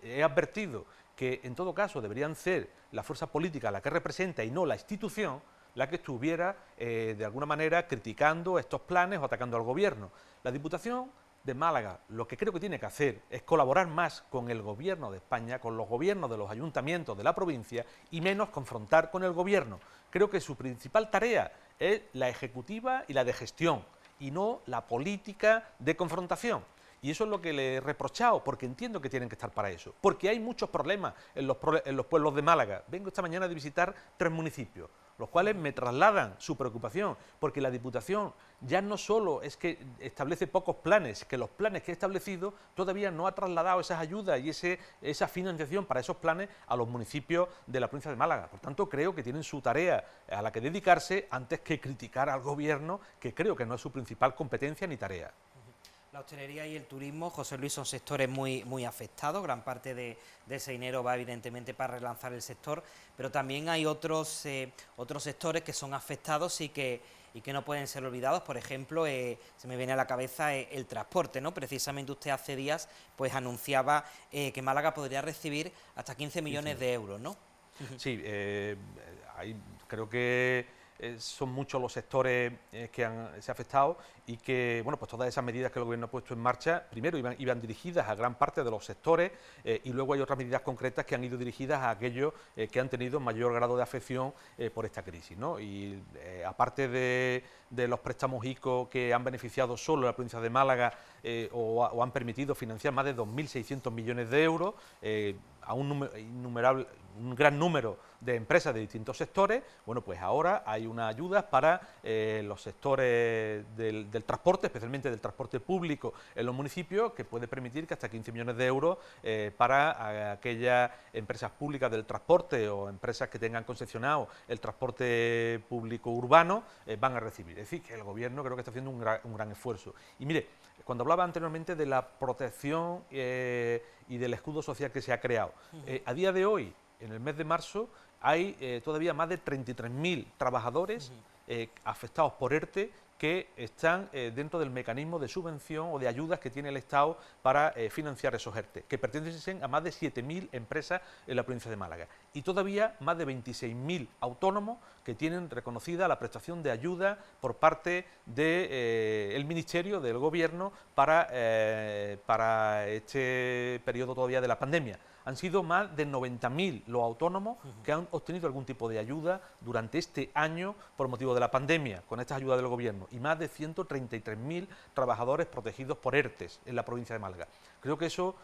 he advertido que en todo caso deberían ser la fuerza política la que representa y no la institución la que estuviera de alguna manera criticando estos planes o atacando al Gobierno. La Diputación de Málaga lo que creo que tiene que hacer es colaborar más con el Gobierno de España, con los gobiernos de los ayuntamientos de la provincia y menos confrontar con el Gobierno. Creo que su principal tarea es la ejecutiva y la de gestión. y no la política de confrontación. Y eso es lo que le he reprochado, porque entiendo que tienen que estar para eso. Porque hay muchos problemas en los pueblos de Málaga. Vengo esta mañana de visitar 3 municipios, los cuales me trasladan su preocupación, porque la Diputación ya no solo es que establece pocos planes, que los planes que ha establecido todavía no ha trasladado esas ayudas y esa financiación para esos planes a los municipios de la provincia de Málaga. Por tanto, creo que tienen su tarea a la que dedicarse antes que criticar al Gobierno, que creo que no es su principal competencia ni tarea. La hostelería y el turismo, José Luis, son sectores muy afectados. Gran parte de ese dinero va evidentemente para relanzar el sector, pero también hay otros sectores que son afectados y que no pueden ser olvidados. Por ejemplo, se me viene a la cabeza el transporte, ¿no? Precisamente usted hace días pues anunciaba que Málaga podría recibir hasta 15 millones de euros, ¿no? Sí, creo que son muchos los sectores que se han afectado y que, bueno, pues todas esas medidas que el Gobierno ha puesto en marcha, primero iban dirigidas a gran parte de los sectores y luego hay otras medidas concretas que han ido dirigidas a aquellos que han tenido mayor grado de afección por esta crisis, ¿no? Y aparte de los préstamos ICO que han beneficiado solo a la provincia de Málaga o han permitido financiar más de 2.600 millones de euros, a un gran número de empresas de distintos sectores, bueno, pues ahora hay una ayuda para los sectores del transporte, especialmente del transporte público en los municipios, que puede permitir que hasta 15 millones de euros para aquellas empresas públicas del transporte o empresas que tengan concesionado el transporte público urbano van a recibir. Es decir, que el Gobierno creo que está haciendo un gran esfuerzo. Y mire, cuando hablaba anteriormente de la protección y del escudo social que se ha creado, a día de hoy, en el mes de marzo, hay todavía más de 33.000 trabajadores afectados por ERTE que están dentro del mecanismo de subvención o de ayudas que tiene el Estado para financiar esos ERTE, que pertenecen a más de 7.000 empresas en la provincia de Málaga. Y todavía más de 26.000 autónomos que tienen reconocida la prestación de ayuda por parte del Ministerio, del Gobierno, para este periodo todavía de la pandemia. Han sido más de 90.000 los autónomos que han obtenido algún tipo de ayuda durante este año por motivo de la pandemia, con estas ayudas del Gobierno, y más de 133.000 trabajadores protegidos por ERTES en la provincia de Málaga. Creo que eso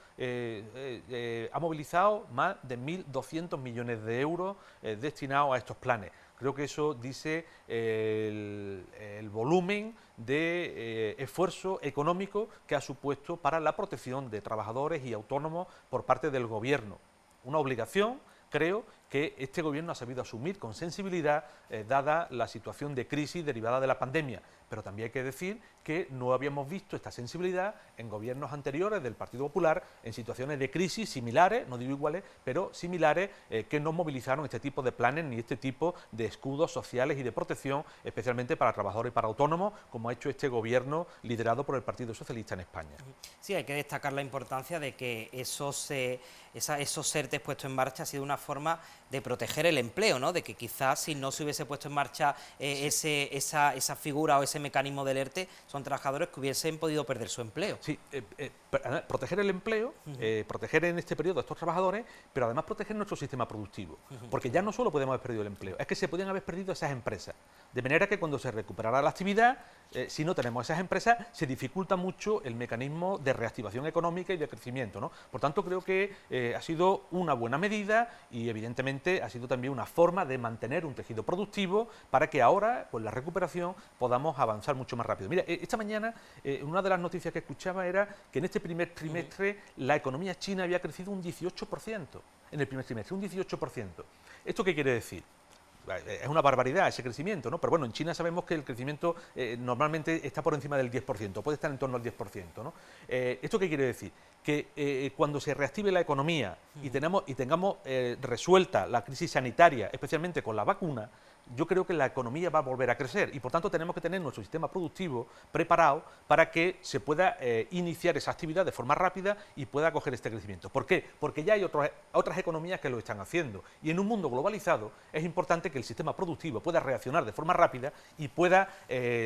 ha movilizado más de 1.200 millones de euros destinados a estos planes. Creo que eso dice el volumen de esfuerzo económico que ha supuesto para la protección de trabajadores y autónomos por parte del Gobierno. Una obligación, creo, que este Gobierno ha sabido asumir con sensibilidad, dada la situación de crisis derivada de la pandemia. Pero también hay que decir que no habíamos visto esta sensibilidad en gobiernos anteriores del Partido Popular, en situaciones de crisis similares, no digo iguales, pero similares, que no movilizaron este tipo de planes ni este tipo de escudos sociales y de protección, especialmente para trabajadores y para autónomos, como ha hecho este Gobierno liderado por el Partido Socialista en España. Sí, hay que destacar la importancia de que esos ERTE puestos en marcha ha sido una forma de proteger el empleo, ¿no? De que quizás si no se hubiese puesto en marcha esa figura o ese mecanismo del ERTE, son trabajadores que hubiesen podido perder su empleo. Sí, proteger el empleo, proteger en este periodo a estos trabajadores, pero además proteger nuestro sistema productivo, porque ya no solo podemos haber perdido el empleo, es que se podían haber perdido esas empresas, de manera que cuando se recuperará la actividad, si no tenemos esas empresas, se dificulta mucho el mecanismo de reactivación económica y de crecimiento, ¿no? Por tanto, creo que ha sido una buena medida y evidentemente ha sido también una forma de mantener un tejido productivo para que ahora, con la recuperación, podamos avanzar mucho más rápido. Mira, esta mañana una de las noticias que escuchaba era que en este primer trimestre la economía china había crecido un 18%, en el primer trimestre, un 18%. ¿Esto qué quiere decir? Es una barbaridad ese crecimiento, ¿no? Pero bueno, en China sabemos que el crecimiento normalmente está por encima del 10%, puede estar en torno al 10%, ¿no? ¿Esto qué quiere decir? Que cuando se reactive la economía y tengamos resuelta la crisis sanitaria, especialmente con la vacuna, yo creo que la economía va a volver a crecer y por tanto tenemos que tener nuestro sistema productivo preparado para que se pueda iniciar esa actividad de forma rápida y pueda acoger este crecimiento. ¿Por qué? Porque ya hay otras economías que lo están haciendo y en un mundo globalizado es importante que el sistema productivo pueda reaccionar de forma rápida y pueda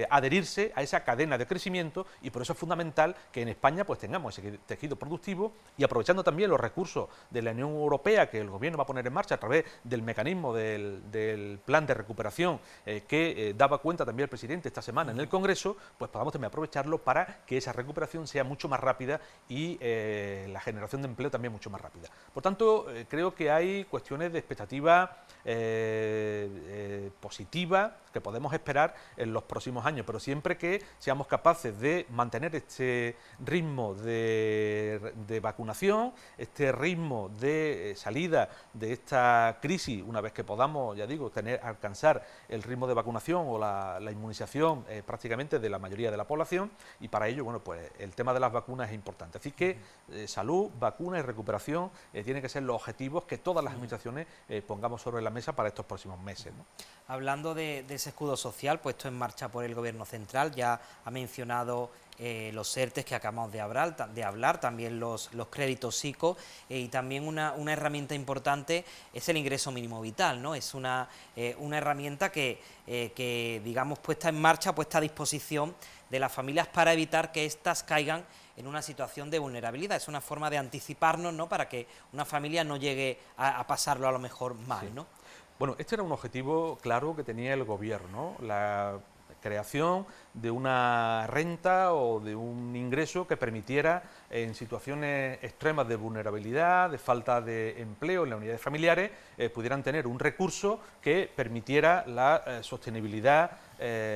adherirse a esa cadena de crecimiento y por eso es fundamental que en España pues tengamos ese tejido productivo productivo y aprovechando también los recursos de la Unión Europea que el Gobierno va a poner en marcha a través del mecanismo del plan de recuperación que daba cuenta también el presidente esta semana en el Congreso, pues podamos también aprovecharlo para que esa recuperación sea mucho más rápida y la generación de empleo también mucho más rápida. Por tanto, creo que hay cuestiones de expectativa positiva que podemos esperar en los próximos años, pero siempre que seamos capaces de mantener este ritmo de vacunación, este ritmo de salida de esta crisis, una vez que podamos, ya digo, alcanzar el ritmo de vacunación o la inmunización prácticamente de la mayoría de la población, y para ello, bueno, pues el tema de las vacunas es importante. Así que salud, vacuna y recuperación tienen que ser los objetivos que todas las administraciones pongamos sobre la mesa para estos próximos meses, ¿no? Hablando de ese escudo social puesto en marcha por el Gobierno central, ya ha mencionado los ERTE que acabamos de hablar, también los créditos ICO, y también una herramienta importante es el ingreso mínimo vital, ¿no? Es una herramienta que, digamos, puesta en marcha, puesta a disposición de las familias para evitar que éstas caigan en una situación de vulnerabilidad. Es una forma de anticiparnos, ¿no?, para que una familia no llegue a pasarlo a lo mejor mal, ¿no? Bueno, este era un objetivo claro que tenía el Gobierno, la creación de una renta o de un ingreso que permitiera en situaciones extremas de vulnerabilidad, de falta de empleo en las unidades familiares, pudieran tener un recurso que permitiera la sostenibilidad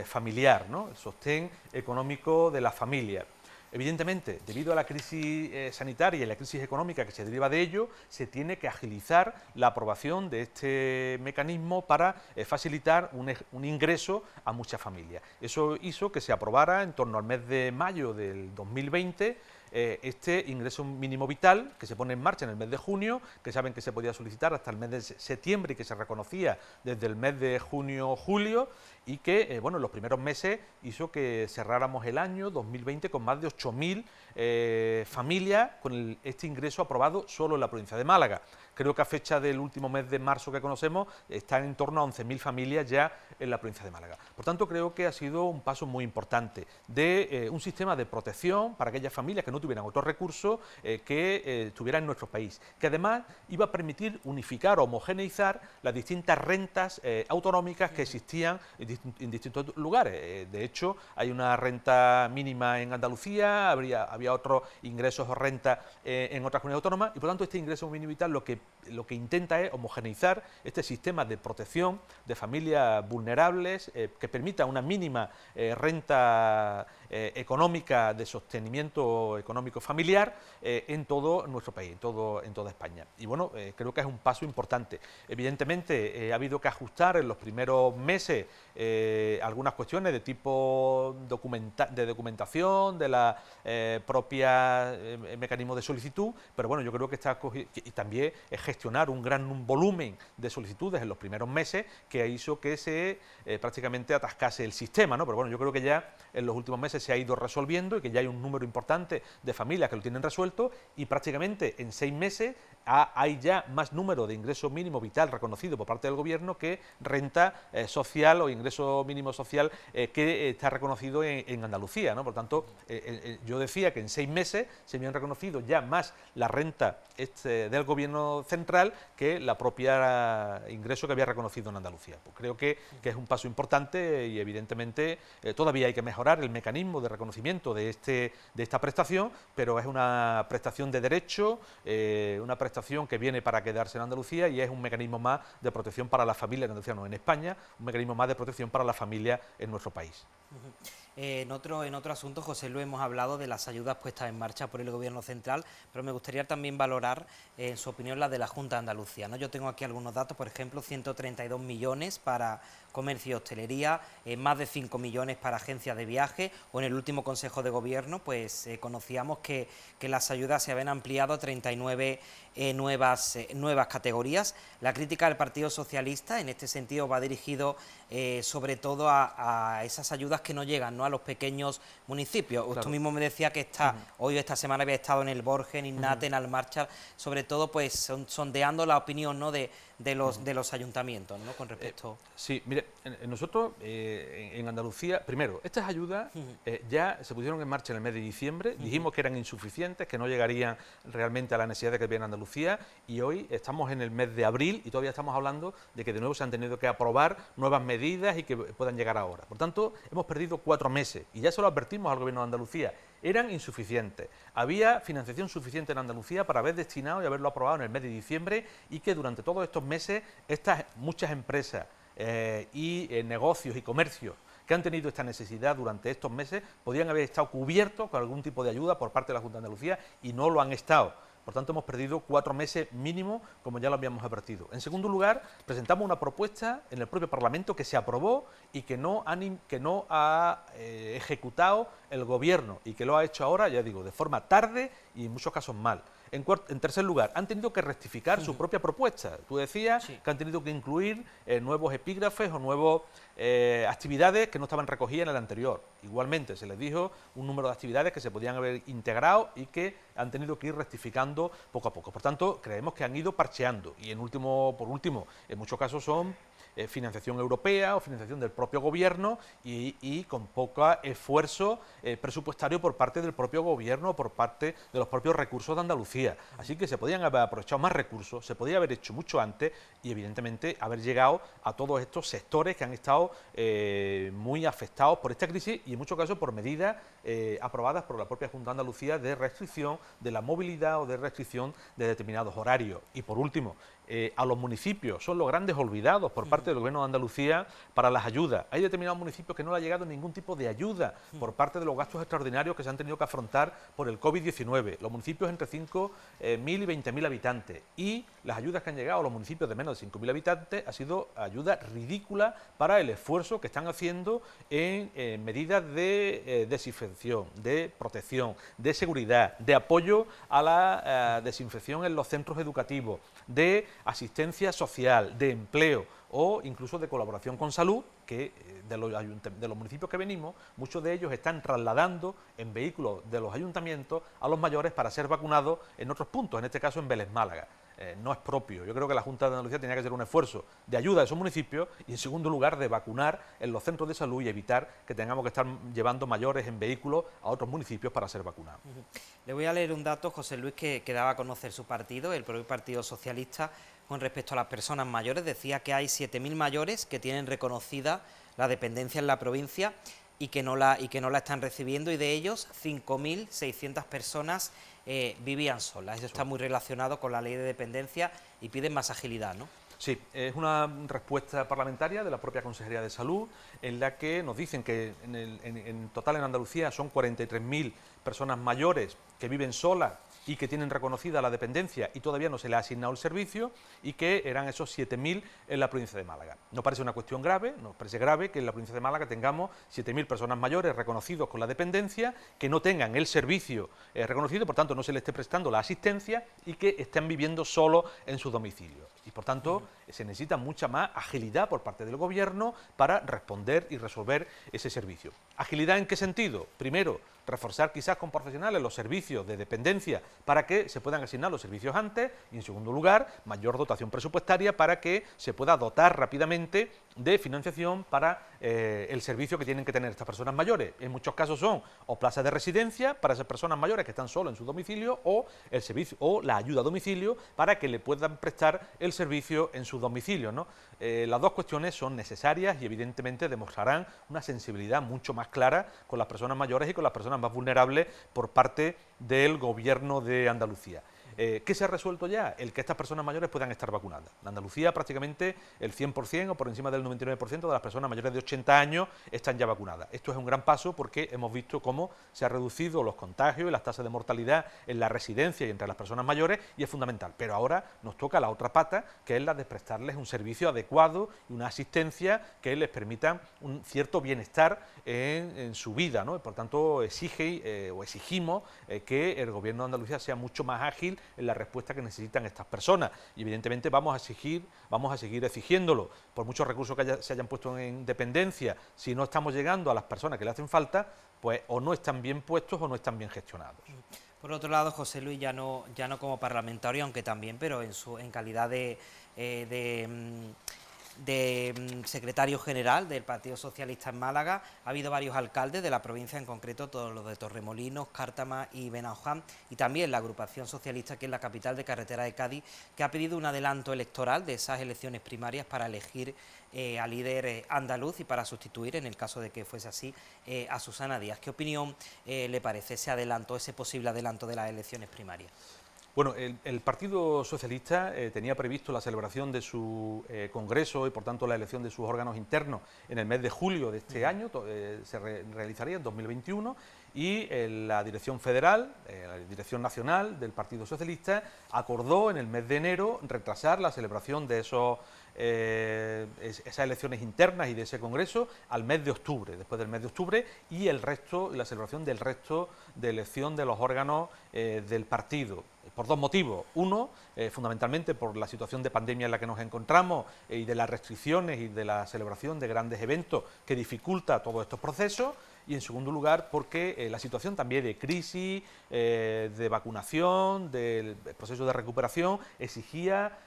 familiar, ¿no?, el sostén económico de la familia. Evidentemente, debido a la crisis sanitaria y la crisis económica que se deriva de ello, se tiene que agilizar la aprobación de este mecanismo para facilitar un ingreso a muchas familias. Eso hizo que se aprobara en torno al mes de mayo del 2020 este ingreso mínimo vital que se pone en marcha en el mes de junio, que saben que se podía solicitar hasta el mes de septiembre y que se reconocía desde el mes de junio-julio, y que bueno, en los primeros meses hizo que cerráramos el año 2020 con más de 8.000 familias con este ingreso aprobado solo en la provincia de Málaga. Creo que a fecha del último mes de marzo que conocemos están en torno a 11.000 familias ya en la provincia de Málaga. Por tanto, creo que ha sido un paso muy importante de un sistema de protección para aquellas familias que no tuvieran otros recursos que estuvieran en nuestro país, que además iba a permitir unificar, homogeneizar las distintas rentas autonómicas que existían en distintos lugares. De hecho, hay una renta mínima en Andalucía, había otros ingresos o rentas en otras comunidades autónomas, y por tanto este ingreso mínimo vital lo que intenta es homogeneizar este sistema de protección de familias vulnerables que permita una mínima renta económica de sostenimiento económico familiar en todo nuestro país, en toda España. Y bueno, creo que es un paso importante. Evidentemente ha habido que ajustar en los primeros meses algunas cuestiones de tipo de documentación, de la propia mecanismo de solicitud, pero bueno, yo creo que y también es gestionar un gran volumen de solicitudes en los primeros meses que hizo que se prácticamente atascase el sistema, ¿no? Pero bueno, yo creo que ya en los últimos meses se ha ido resolviendo y que ya hay un número importante de familias que lo tienen resuelto, y prácticamente en 6 meses hay ya más número de ingreso mínimo vital reconocido por parte del Gobierno que renta social o ingreso mínimo social que está reconocido en Andalucía, ¿no? Por tanto, yo decía que en 6 meses se habían reconocido ya más la renta del Gobierno central que la propia ingreso que había reconocido en Andalucía. Pues creo que es un paso importante y evidentemente todavía hay que mejorar el mecanismo de reconocimiento de esta prestación, pero es una prestación de derecho, una prestación que viene para quedarse en Andalucía, y es un mecanismo más de protección para la familia en Andalucía, no en España, un mecanismo más de protección para la familia en nuestro país. En otro asunto, José Luis, hemos hablado de las ayudas puestas en marcha por el Gobierno central, pero me gustaría también valorar, en su opinión, la de la Junta de Andalucía, ¿no? Yo tengo aquí algunos datos, por ejemplo, 132 millones para comercio y hostelería, más de 5 millones para agencias de viaje, o en el último Consejo de Gobierno, pues conocíamos que las ayudas se habían ampliado a 39 nuevas categorías. La crítica del Partido Socialista en este sentido va dirigido sobre todo a esas ayudas que no llegan, ¿no?, a los pequeños municipios. Claro. Usted mismo me decía que hoy esta semana había estado en el Borgen, en Innate, en Almarcha, sobre todo pues sondeando la opinión, ¿no?, de de los ayuntamientos, ¿no? Con respecto... Sí, mire, nosotros en Andalucía, primero, estas ayudas ya se pusieron en marcha en el mes de diciembre, dijimos que eran insuficientes, que no llegarían realmente a la necesidad que había en Andalucía, y hoy estamos en el mes de abril y todavía estamos hablando de que de nuevo se han tenido que aprobar nuevas medidas y que puedan llegar ahora. Por tanto, hemos perdido 4 meses y ya se lo advertimos al Gobierno de Andalucía. Eran insuficientes. Había financiación suficiente en Andalucía para haber destinado y haberlo aprobado en el mes de diciembre, y que durante todos estos meses muchas empresas y negocios y comercios que han tenido esta necesidad durante estos meses podían haber estado cubiertos con algún tipo de ayuda por parte de la Junta de Andalucía, y no lo han estado. Por tanto, hemos perdido 4 meses mínimo, como ya lo habíamos advertido. En segundo lugar, presentamos una propuesta en el propio Parlamento que se aprobó y que no ha ejecutado el Gobierno, y que lo ha hecho ahora, ya digo, de forma tarde y en muchos casos mal. En tercer lugar, han tenido que rectificar su propia propuesta. Tú decías que han tenido que incluir nuevos epígrafes o nuevas actividades que no estaban recogidas en el anterior. Igualmente, se les dijo un número de actividades que se podían haber integrado y que han tenido que ir rectificando poco a poco. Por tanto, creemos que han ido parcheando, y por último, en muchos casos son financiación europea o financiación del propio Gobierno, y con poco esfuerzo presupuestario por parte del propio Gobierno, por parte de los propios recursos de Andalucía. Así que se podían haber aprovechado más recursos, se podía haber hecho mucho antes, y evidentemente haber llegado a todos estos sectores que han estado muy afectados por esta crisis, y en muchos casos por medidas aprobadas por la propia Junta de Andalucía de restricción de la movilidad o de restricción de determinados horarios. Y por último, a los municipios, son los grandes olvidados por parte del Gobierno de Andalucía para las ayudas. Hay determinados municipios que no le ha llegado ningún tipo de ayuda por parte de los gastos extraordinarios que se han tenido que afrontar por el COVID-19. Los municipios entre 5.000 y 20.000 habitantes, y las ayudas que han llegado a los municipios de menos de 5.000 habitantes ha sido ayuda ridícula para el esfuerzo que están haciendo en medidas de desinfección, de protección, de seguridad, de apoyo a la desinfección en los centros educativos, de asistencia social, de empleo, o incluso de colaboración con salud, que de los municipios que venimos, muchos de ellos están trasladando en vehículos de los ayuntamientos a los mayores para ser vacunados en otros puntos, en este caso en Vélez Málaga. No es propio. Yo creo que la Junta de Andalucía tenía que hacer un esfuerzo de ayuda a esos municipios, y en segundo lugar de vacunar en los centros de salud y evitar que tengamos que estar llevando mayores en vehículos a otros municipios para ser vacunados. Le voy a leer un dato, José Luis, que daba a conocer su partido, el propio Partido Socialista, con respecto a las personas mayores. Decía que hay 7.000 mayores que tienen reconocida la dependencia en la provincia y que no la están recibiendo, y de ellos 5.600 personas vivían solas. Eso está muy relacionado con la ley de dependencia y piden más agilidad, ¿no? Sí, es una respuesta parlamentaria de la propia Consejería de Salud, en la que nos dicen que en total en Andalucía son 43.000 personas mayores que viven solas y que tienen reconocida la dependencia y todavía no se les ha asignado el servicio, y que eran esos 7.000 en la provincia de Málaga. Nos parece una cuestión grave, nos parece grave que en la provincia de Málaga tengamos 7.000 personas mayores reconocidos con la dependencia, que no tengan el servicio reconocido, por tanto no se les esté prestando la asistencia, y que estén viviendo solo en su domicilio. Y por tanto se necesita mucha más agilidad por parte del Gobierno para responder y resolver ese servicio. ¿Agilidad en qué sentido? Primero, reforzar quizás con profesionales los servicios de dependencia para que se puedan asignar los servicios antes, y en segundo lugar, mayor dotación presupuestaria para que se pueda dotar rápidamente de financiación para el servicio que tienen que tener estas personas mayores. En muchos casos son o plazas de residencia para esas personas mayores que están solo en su domicilio, o el servicio o la ayuda a domicilio para que le puedan prestar el servicio en su domicilio, ¿no? Las dos cuestiones son necesarias y evidentemente demostrarán una sensibilidad mucho más clara con las personas mayores y con las personas más vulnerables por parte del Gobierno de Andalucía. ¿Qué se ha resuelto ya? El que estas personas mayores puedan estar vacunadas. En Andalucía prácticamente el 100% o por encima del 99% de las personas mayores de 80 años están ya vacunadas. Esto es un gran paso porque hemos visto cómo se han reducido los contagios y las tasas de mortalidad en la residencia y entre las personas mayores, y es fundamental. Pero ahora nos toca la otra pata, que es la de prestarles un servicio adecuado y una asistencia que les permita un cierto bienestar en su vida, ¿no? Por tanto, exigimos que el Gobierno de Andalucía sea mucho más ágil en la respuesta que necesitan estas personas, y evidentemente vamos a seguir exigiéndolo. Por muchos recursos que se hayan puesto en dependencia, si no estamos llegando a las personas que le hacen falta, pues o no están bien puestos o no están bien gestionados. Por otro lado, José Luis, ya no como parlamentario, aunque también, pero en calidad de secretario general del Partido Socialista en Málaga, ha habido varios alcaldes de la provincia, en concreto todos los de Torremolinos, Cártama y Benaján, y también la agrupación socialista, que es la capital de Carretera de Cádiz, que ha pedido un adelanto electoral de esas elecciones primarias para elegir al líder andaluz y para sustituir, en el caso de que fuese así, a Susana Díaz. ¿Qué opinión le parece ese adelanto, ese posible adelanto de las elecciones primarias? Bueno, el Partido Socialista tenía previsto la celebración de su congreso y, por tanto, la elección de sus órganos internos en el mes de julio de este año, realizaría en 2021, y la dirección federal, la dirección nacional del Partido Socialista, acordó en el mes de enero retrasar la celebración de esas elecciones internas y de ese congreso al mes de octubre, después del mes de octubre, y la celebración del resto de elección de los órganos del partido. Por dos motivos. Uno, fundamentalmente por la situación de pandemia en la que nos encontramos y de las restricciones y de la celebración de grandes eventos que dificulta todos estos procesos. Y en segundo lugar, porque la situación también de crisis, de vacunación, del proceso de recuperación, exigía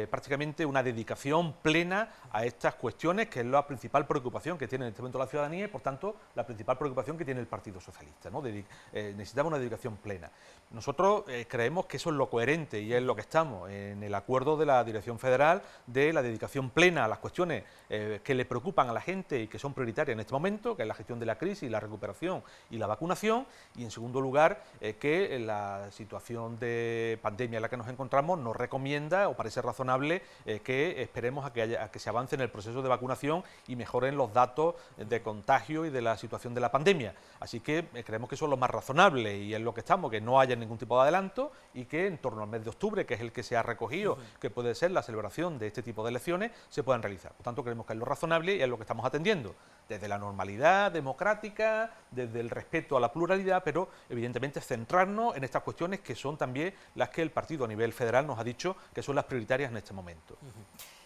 prácticamente una dedicación plena a estas cuestiones, que es la principal preocupación que tiene en este momento la ciudadanía y, por tanto, la principal preocupación que tiene el Partido Socialista, ¿no? Necesitaba una dedicación plena. Nosotros creemos que eso es lo coherente y es lo que estamos en el acuerdo de la Dirección Federal de la dedicación plena a las cuestiones que le preocupan a la gente y que son prioritarias en este momento, que es la gestión de la crisis, la recuperación y la vacunación, y en segundo lugar que la situación de pandemia en la que nos encontramos nos recomienda o parece razonable que esperemos a que se avance en el proceso de vacunación y mejoren los datos de contagio y de la situación de la pandemia. Así que creemos que eso es lo más razonable y es lo que estamos, que no haya ningún tipo de adelanto y que en torno al mes de octubre, que es el que se ha recogido, que puede ser la celebración de este tipo de elecciones, se puedan realizar. Por tanto, creemos que es lo razonable y es lo que estamos atendiendo, desde la normalidad democrática, desde el respeto a la pluralidad, pero evidentemente centrarnos en estas cuestiones que son también las que el partido a nivel federal nos ha dicho que son las prioritarias en este momento.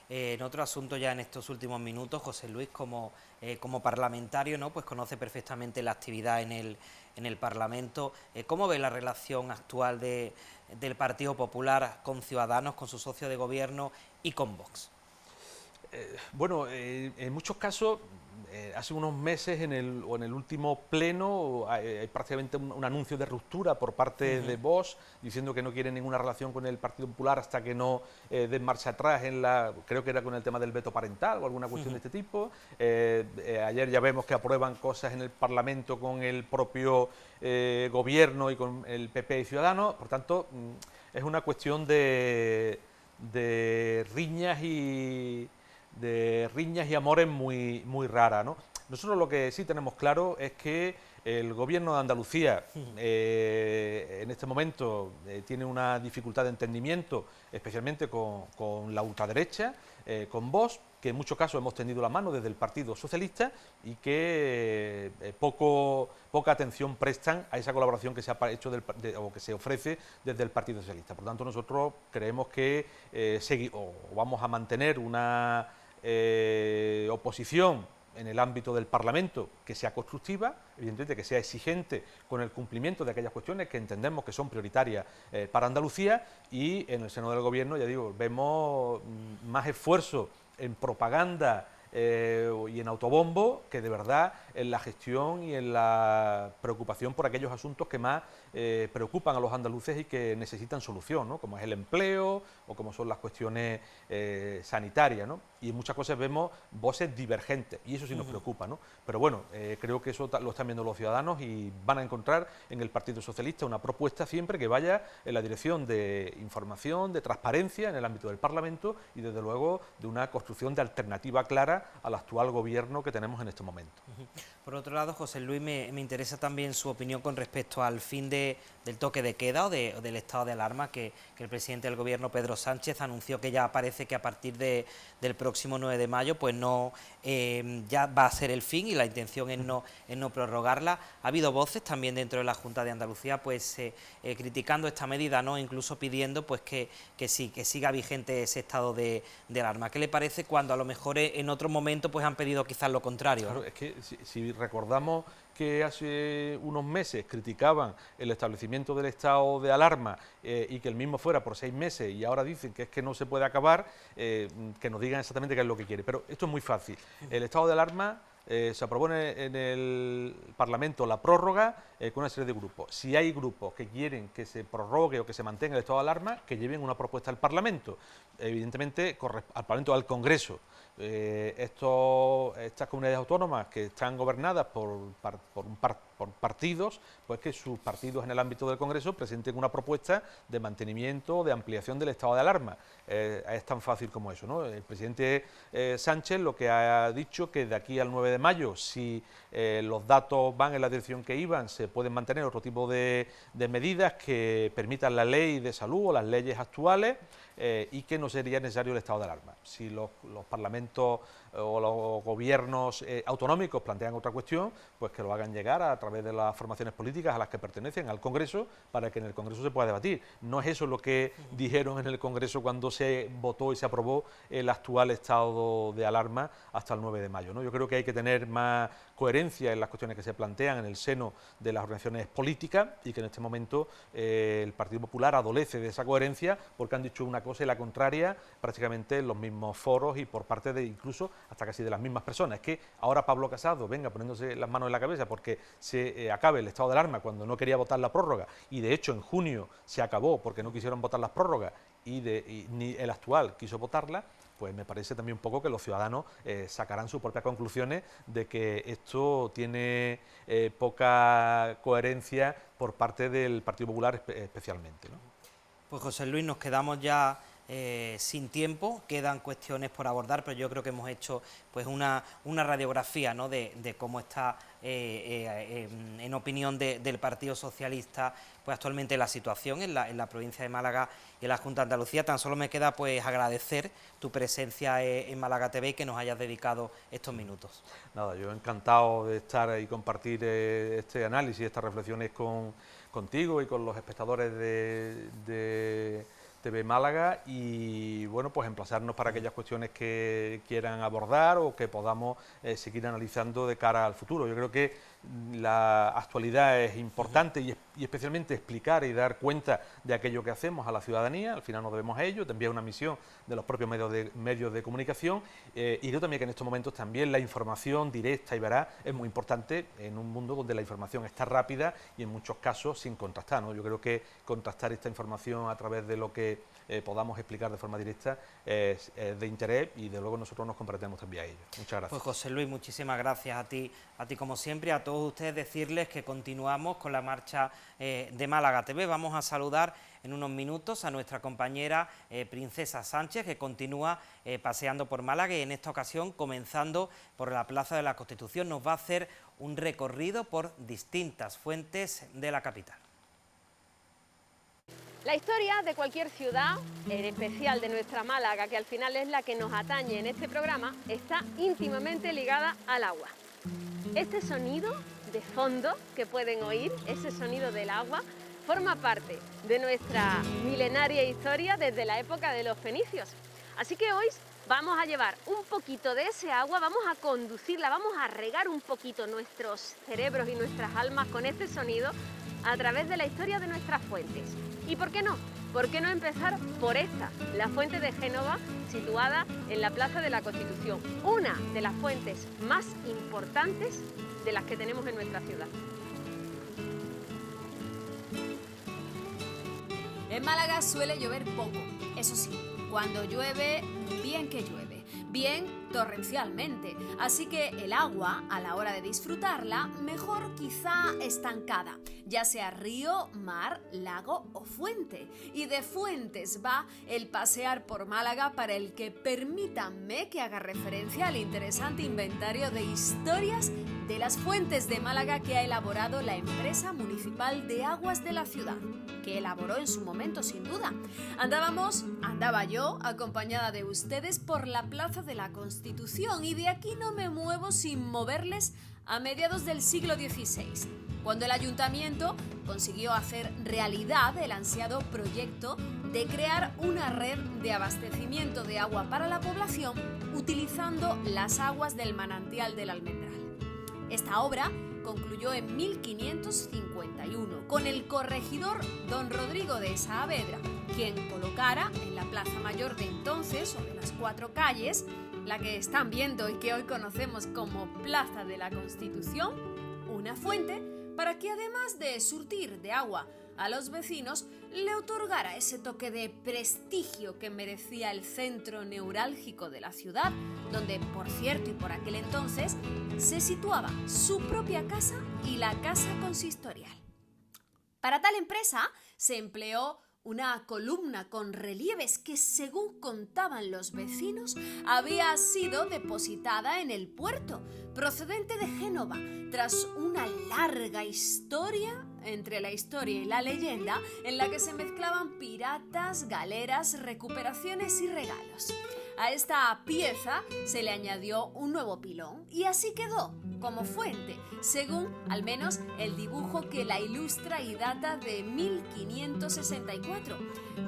En otro asunto, ya en estos últimos minutos, José Luis, como parlamentario, ¿no?, pues conoce perfectamente la actividad en el Parlamento. ¿Cómo ve la relación actual del Partido Popular con Ciudadanos, con su socio de gobierno y con Vox? Bueno, en muchos casos, hace unos meses en el último pleno hay prácticamente un anuncio de ruptura por parte de Vox, diciendo que no quiere ninguna relación con el Partido Popular hasta que no den marcha atrás creo que era con el tema del veto parental o alguna cuestión de este tipo. Ayer ya vemos que aprueban cosas en el Parlamento con el propio gobierno y con el PP y Ciudadanos. Por tanto, es una cuestión de riñas y amores muy rara, ¿no? Nosotros lo que sí tenemos claro es que el gobierno de Andalucía en este momento tiene una dificultad de entendimiento, especialmente con la ultraderecha, con Vox, que en muchos casos hemos tendido la mano desde el Partido Socialista y que poca atención prestan a esa colaboración que se ha hecho o que se ofrece desde el Partido Socialista. Por tanto, nosotros creemos que vamos a mantener una oposición en el ámbito del Parlamento que sea constructiva, evidentemente que sea exigente con el cumplimiento de aquellas cuestiones que entendemos que son prioritarias para Andalucía, y en el seno del Gobierno, ya digo, vemos más esfuerzo en propaganda y en autobombo que de verdad en la gestión y en la preocupación por aquellos asuntos que más preocupan a los andaluces y que necesitan solución, ¿no?, como es el empleo o como son las cuestiones sanitarias, ¿no? Y en muchas cosas vemos voces divergentes y eso sí nos preocupa, ¿no? Pero bueno, creo que eso lo están viendo los ciudadanos y van a encontrar en el Partido Socialista una propuesta siempre que vaya en la dirección de información, de transparencia en el ámbito del Parlamento y desde luego de una construcción de alternativa clara al actual gobierno que tenemos en este momento. Por otro lado, José Luis, me interesa también su opinión con respecto al fin del toque de queda o del estado de alarma que el presidente del gobierno, Pedro Sánchez, anunció que ya parece que a partir del próximo 9 de mayo pues no ya va a ser el fin y la intención es no prorrogarla. Ha habido voces también dentro de la Junta de Andalucía pues criticando esta medida, ¿no?, incluso pidiendo pues que siga vigente ese estado de alarma. ¿Qué le parece cuando a lo mejor en otro otros momentos pues han pedido quizás lo contrario. Claro, es que si recordamos que hace unos meses criticaban el establecimiento del estado de alarma y que el mismo fuera por 6 meses y ahora dicen que es que no se puede acabar, que nos digan exactamente qué es lo que quiere. Pero esto es muy fácil. El estado de alarma se aprobó en el Parlamento la prórroga con una serie de grupos. Si hay grupos que quieren que se prorrogue o que se mantenga el estado de alarma, que lleven una propuesta al Parlamento, evidentemente al Parlamento, al Congreso. Estas comunidades autónomas que están gobernadas por partidos, pues que sus partidos en el ámbito del Congreso presenten una propuesta de mantenimiento, de ampliación del estado de alarma. Es tan fácil como eso, ¿no? El presidente Sánchez lo que ha dicho que de aquí al 9 de mayo, si los datos van en la dirección que iban, se pueden mantener otro tipo de medidas que permitan la ley de salud o las leyes actuales y que no sería necesario el estado de alarma. Si los parlamentos o los gobiernos autonómicos plantean otra cuestión, pues que lo hagan llegar a través de las formaciones políticas a las que pertenecen al Congreso, para que en el Congreso se pueda debatir. No es eso lo que dijeron en el Congreso cuando se votó y se aprobó el actual estado de alarma hasta el 9 de mayo, ¿no? Yo creo que hay que tener más coherencia en las cuestiones que se plantean en el seno de las organizaciones políticas y que en este momento el Partido Popular adolece de esa coherencia porque han dicho una cosa y la contraria prácticamente en los mismos foros y por parte de incluso hasta casi de las mismas personas. Es que ahora Pablo Casado venga poniéndose las manos en la cabeza porque se acabe el estado de alarma cuando no quería votar la prórroga y de hecho en junio se acabó porque no quisieron votar las prórrogas y ni el actual quiso votarla, pues me parece también un poco que los ciudadanos sacarán sus propias conclusiones de que esto tiene poca coherencia por parte del Partido Popular especialmente, ¿no? Pues José Luis, nos quedamos ya sin tiempo, quedan cuestiones por abordar, pero yo creo que hemos hecho pues una radiografía, ¿no?, de cómo está en opinión del Partido Socialista pues actualmente la situación en la provincia de Málaga y en la Junta de Andalucía. Tan solo me queda pues agradecer tu presencia en Málaga TV y que nos hayas dedicado estos minutos. Nada, yo encantado de estar y compartir este análisis, estas reflexiones contigo y con los espectadores de TV Málaga y bueno, pues emplazarnos para aquellas cuestiones que quieran abordar o que podamos seguir analizando de cara al futuro. Yo creo que la actualidad es importante y especialmente explicar y dar cuenta de aquello que hacemos a la ciudadanía. Al final nos debemos a ello, también una misión de los propios medios de comunicación y creo también que en estos momentos también la información directa y veraz es muy importante en un mundo donde la información está rápida y en muchos casos sin contrastar, ¿no? Yo creo que contrastar esta información a través de lo que podamos explicar de forma directa es de interés y de luego nosotros nos comprometemos también a ello. Muchas gracias. Pues José Luis, muchísimas gracias a ti como siempre, a todos ustedes decirles que continuamos con la marcha de Málaga TV. Vamos a saludar en unos minutos a nuestra compañera Princesa Sánchez, que continúa paseando por Málaga y en esta ocasión, comenzando por la Plaza de la Constitución, nos va a hacer un recorrido por distintas fuentes de la capital. La historia de cualquier ciudad, en especial de nuestra Málaga, que al final es la que nos atañe en este programa, está íntimamente ligada al agua. Este sonido de fondo que pueden oír, ese sonido del agua, forma parte de nuestra milenaria historia desde la época de los fenicios. Así que hoy vamos a llevar un poquito de ese agua, vamos a conducirla, vamos a regar un poquito nuestros cerebros y nuestras almas con este sonido a través de la historia de nuestras fuentes. ¿Y por qué no? ¿Por qué no empezar por esta, la fuente de Génova, situada en la Plaza de la Constitución? Una de las fuentes más importantes de las que tenemos en nuestra ciudad. En Málaga suele llover poco, eso sí, cuando llueve, bien que llueve, bien torrencialmente, así que el agua, a la hora de disfrutarla, mejor quizá estancada, ya sea río, mar, lago o fuente. Y de fuentes va el pasear por Málaga, para el que permítanme que haga referencia al interesante inventario de historias de las fuentes de Málaga que ha elaborado la empresa municipal de aguas de la ciudad, que elaboró en su momento sin duda. Andaba yo, acompañada de ustedes, por la Plaza de la Constitución, Constitución, y de aquí no me muevo sin moverles a mediados del siglo XVI, cuando el ayuntamiento consiguió hacer realidad el ansiado proyecto de crear una red de abastecimiento de agua para la población utilizando las aguas del manantial del Almendral. Esta obra concluyó en 1551 con el corregidor don Rodrigo de Saavedra, quien colocara en la Plaza Mayor de entonces, sobre las 4 calles, la que están viendo y que hoy conocemos como Plaza de la Constitución, una fuente para que, además de surtir de agua a los vecinos, le otorgara ese toque de prestigio que merecía el centro neurálgico de la ciudad, donde, por cierto y por aquel entonces, se situaba su propia casa y la casa consistorial. Para tal empresa se empleó una columna con relieves que, según contaban los vecinos, había sido depositada en el puerto, procedente de Génova, tras una larga historia entre la historia y la leyenda, en la que se mezclaban piratas, galeras, recuperaciones y regalos. A esta pieza se le añadió un nuevo pilón y así quedó como fuente, según al menos el dibujo que la ilustra y data de 1564,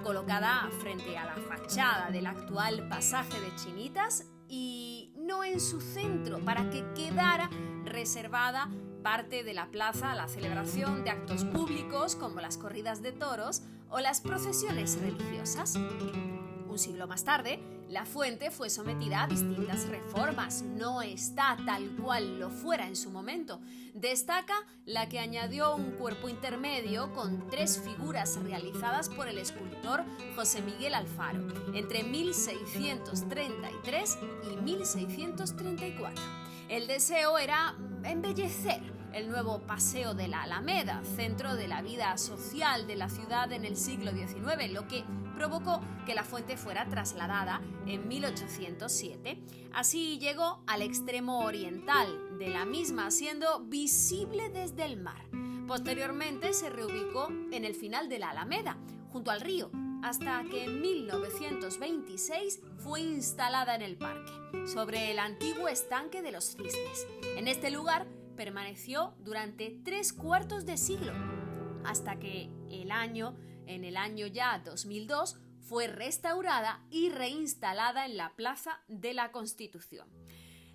colocada frente a la fachada del actual pasaje de Chinitas y no en su centro, para que quedara reservada parte de la plaza a la celebración de actos públicos como las corridas de toros o las procesiones religiosas. Un siglo más tarde, la fuente fue sometida a distintas reformas. No está tal cual lo fuera en su momento. Destaca la que añadió un cuerpo intermedio con 3 figuras realizadas por el escultor José Miguel Alfaro entre 1633 y 1634. El deseo era embellecer el nuevo Paseo de la Alameda, centro de la vida social de la ciudad en el siglo XIX, lo que provocó que la fuente fuera trasladada en 1807. Así llegó al extremo oriental de la misma, siendo visible desde el mar. Posteriormente se reubicó en el final de la Alameda, junto al río, hasta que en 1926 fue instalada en el parque, sobre el antiguo estanque de los Cisnes. En este lugar permaneció durante 3/4 de siglo, hasta que en el año ya 2002 fue restaurada y reinstalada en la Plaza de la Constitución.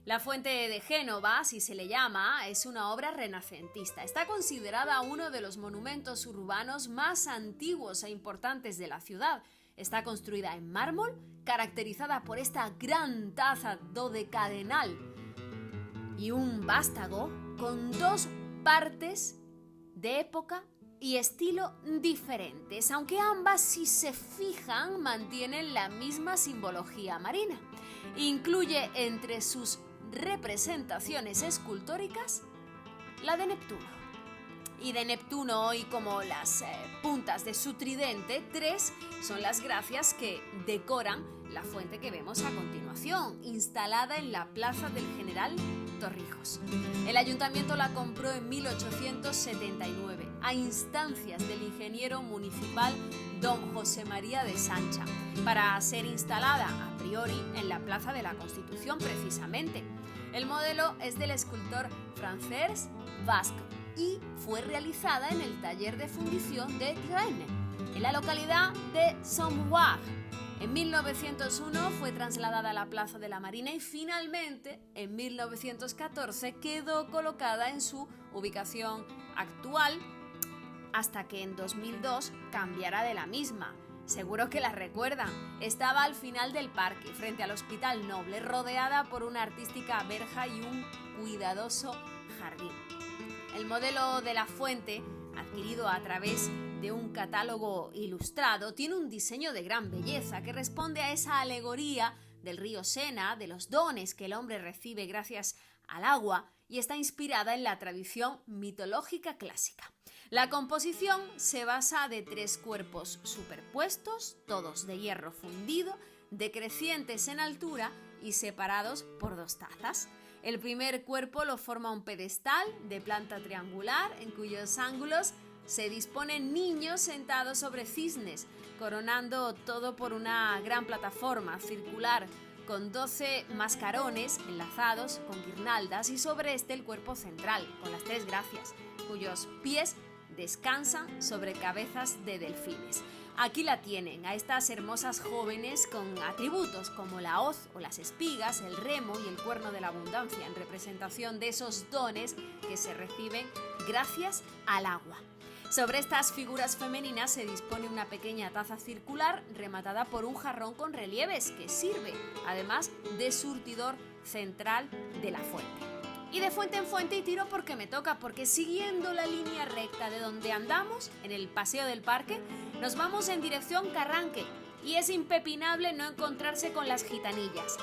La Fuente de Génova, así se le llama, es una obra renacentista. Está considerada uno de los monumentos urbanos más antiguos e importantes de la ciudad. Está construida en mármol, caracterizada por esta gran taza dodecadenal y un vástago con 2 partes de época y estilo diferentes, aunque ambas, si se fijan, mantienen la misma simbología marina. Incluye entre sus representaciones escultóricas la de Neptuno. Y de Neptuno, y como las puntas de su tridente, 3 son las gracias que decoran la fuente que vemos a continuación, instalada en la Plaza del General Torrijos. El ayuntamiento la compró en 1879 a instancias del ingeniero municipal don José María de Sancha, para ser instalada a priori en la Plaza de la Constitución precisamente. El modelo es del escultor Francesc Basc y fue realizada en el taller de fundición de Rennes, en la localidad de Saint-Ouen. En 1901 fue trasladada a la Plaza de la Marina y finalmente en 1914 quedó colocada en su ubicación actual, hasta que en 2002 cambiará de la misma. Seguro que la recuerdan. Estaba al final del parque, frente al Hospital Noble, rodeada por una artística verja y un cuidadoso jardín. El modelo de la fuente, adquirido a través de un catálogo ilustrado, tiene un diseño de gran belleza que responde a esa alegoría del río Sena, de los dones que el hombre recibe gracias al agua, y está inspirada en la tradición mitológica clásica. La composición se basa de 3 cuerpos superpuestos, todos de hierro fundido, decrecientes en altura y separados por 2 tazas. El primer cuerpo lo forma un pedestal de planta triangular, en cuyos ángulos se disponen niños sentados sobre cisnes, coronando todo por una gran plataforma circular con 12 mascarones enlazados con guirnaldas y sobre este el cuerpo central, con las tres gracias, cuyos pies descansan sobre cabezas de delfines. Aquí la tienen, a estas hermosas jóvenes con atributos como la hoz o las espigas, el remo y el cuerno de la abundancia, en representación de esos dones que se reciben gracias al agua. Sobre estas figuras femeninas se dispone una pequeña taza circular rematada por un jarrón con relieves que sirve, además, de surtidor central de la fuente. Y de fuente en fuente y tiro porque me toca, porque siguiendo la línea recta de donde andamos, en el paseo del parque, nos vamos en dirección Carranque y es impepinable no encontrarse con las gitanillas.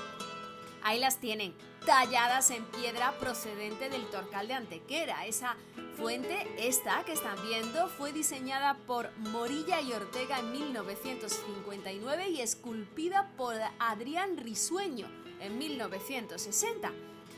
Ahí las tienen, talladas en piedra procedente del Torcal de Antequera. Esa fuente, esta que están viendo, fue diseñada por Morilla y Ortega en 1959 y esculpida por Adrián Risueño en 1960.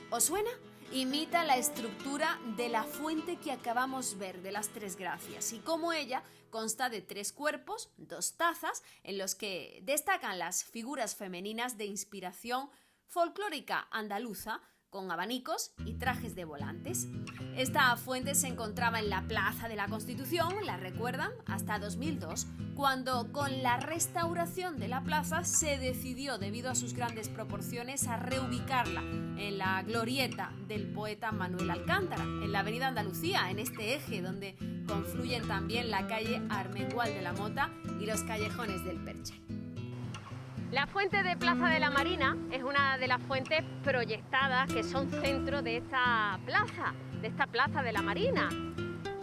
¿Os suena? Imita la estructura de la fuente que acabamos de ver, de las Tres Gracias, y como ella consta de 3 cuerpos, 2 tazas, en los que destacan las figuras femeninas de inspiración folclórica andaluza, con abanicos y trajes de volantes. Esta fuente se encontraba en la Plaza de la Constitución, ¿la recuerdan? Hasta 2002, cuando con la restauración de la plaza se decidió, debido a sus grandes proporciones, a reubicarla en la glorieta del poeta Manuel Alcántara, en la Avenida Andalucía, en este eje donde confluyen también la calle Armengual de la Mota y los callejones del Perche. La fuente de Plaza de la Marina es una de las fuentes proyectadas que son centro de esta plaza de la Marina,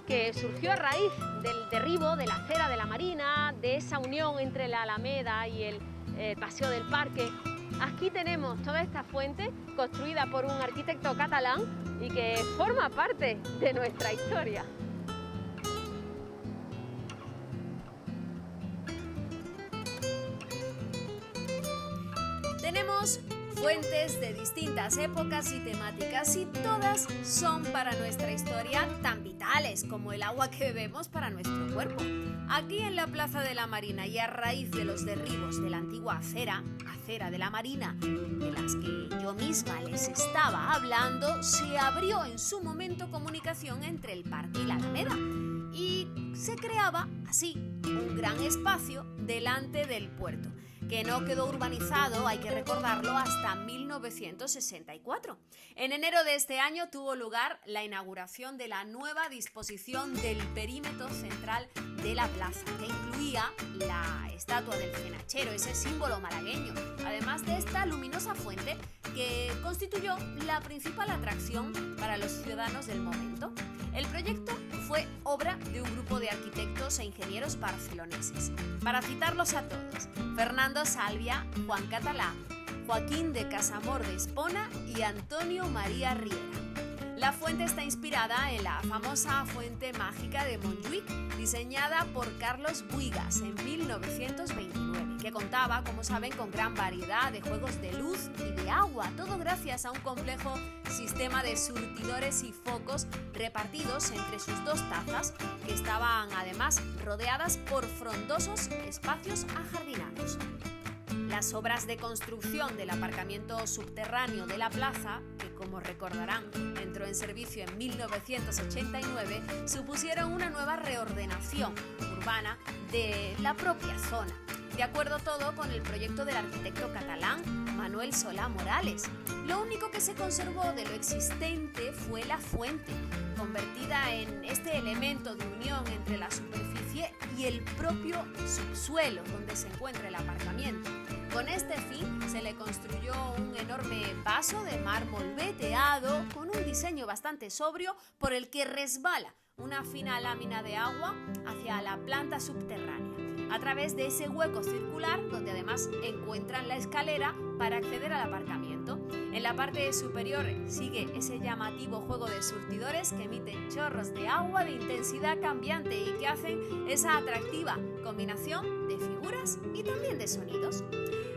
que surgió a raíz del derribo de la acera de la Marina, de esa unión entre la Alameda y el Paseo del Parque. Aquí tenemos toda esta fuente construida por un arquitecto catalán y que forma parte de nuestra historia. Tenemos fuentes de distintas épocas y temáticas y todas son para nuestra historia tan vitales como el agua que bebemos para nuestro cuerpo. Aquí en la Plaza de la Marina y a raíz de los derribos de la antigua acera de la Marina, de las que yo misma les estaba hablando, se abrió en su momento comunicación entre el parque y la Alameda y se creaba así un gran espacio delante del puerto, que no quedó urbanizado, hay que recordarlo, hasta 1964. En enero de este año tuvo lugar la inauguración de la nueva disposición del perímetro central de la plaza, que incluía la estatua del cenachero, ese símbolo malagueño, además de esta luminosa fuente que constituyó la principal atracción para los ciudadanos del momento. El proyecto fue obra de un grupo de arquitectos e ingenieros barceloneses. Para citarlos a todos: Fernando Salvia, Juan Catalá, Joaquín de Casamor de Espona y Antonio María Riera. La fuente está inspirada en la famosa fuente mágica de Montjuïc, diseñada por Carlos Buigas en 1929, que contaba, como saben, con gran variedad de juegos de luz y de agua, todo gracias a un complejo sistema de surtidores y focos repartidos entre sus 2 tazas, que estaban además rodeadas por frondosos espacios ajardinados. Las obras de construcción del aparcamiento subterráneo de la plaza, que como recordarán entró en servicio en 1989, supusieron una nueva reordenación urbana de la propia zona, de acuerdo todo con el proyecto del arquitecto catalán Manuel Solà Morales. Lo único que se conservó de lo existente fue la fuente, convertida en este elemento de unión entre la superficie y el propio subsuelo donde se encuentra el aparcamiento. Con este fin se le construyó un enorme vaso de mármol veteado con un diseño bastante sobrio por el que resbala una fina lámina de agua hacia la planta subterránea, a través de ese hueco circular donde además encuentran la escalera para acceder al aparcamiento. En la parte superior sigue ese llamativo juego de surtidores que emiten chorros de agua de intensidad cambiante y que hacen esa atractiva combinación de figuras y también de sonidos.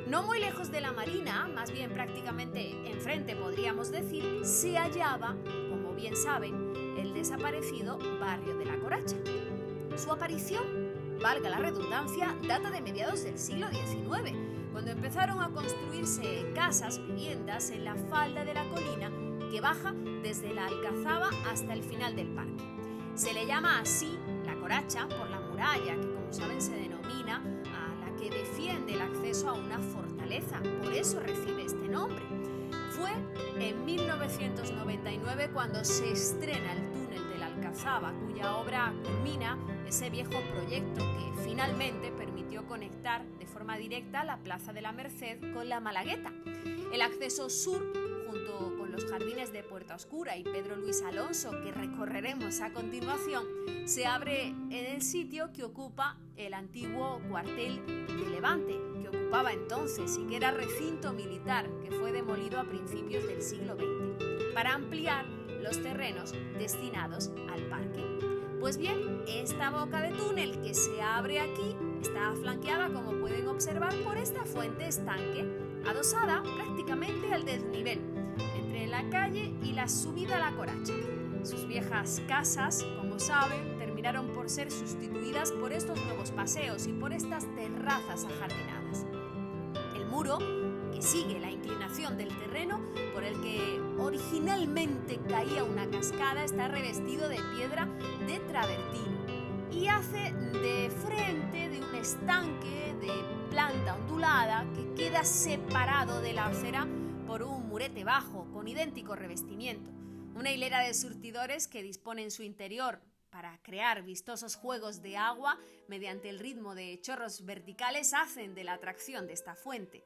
No muy lejos de la Marina, más bien prácticamente enfrente podríamos decir, se hallaba, como bien saben, el desaparecido barrio de La Coracha. Su aparición, valga la redundancia, data de mediados del siglo XIX, cuando empezaron a construirse casas, viviendas en la falda de la colina que baja desde la Alcazaba hasta el final del parque. Se le llama así la Coracha por la muralla, que como saben se denomina a la que defiende el acceso a una fortaleza, por eso recibe este nombre. Fue en 1999 cuando se estrena el túnel de la Alcazaba, cuya obra culmina ese viejo proyecto que finalmente permitió conectar de forma directa la Plaza de la Merced con la Malagueta. El acceso sur, junto con los jardines de Puerta Oscura y Pedro Luis Alonso, que recorreremos a continuación, se abre en el sitio que ocupa el antiguo cuartel de Levante, que ocupaba entonces y que era recinto militar, que fue demolido a principios del siglo XX, para ampliar los terrenos destinados al parque. Pues bien, esta boca de túnel que se abre aquí está flanqueada, como pueden observar, por esta fuente estanque, adosada prácticamente al desnivel entre la calle y la subida a la Coracha. Sus viejas casas, como saben, terminaron por ser sustituidas por estos nuevos paseos y por estas terrazas ajardinadas. El muro, que sigue la inclinación del terreno por el que originalmente caía una cascada, está revestido de piedra de travertino y hace de frente de un estanque de planta ondulada que queda separado de la acera por un murete bajo con idéntico revestimiento. Una hilera de surtidores que dispone en su interior para crear vistosos juegos de agua mediante el ritmo de chorros verticales hacen de la atracción de esta fuente.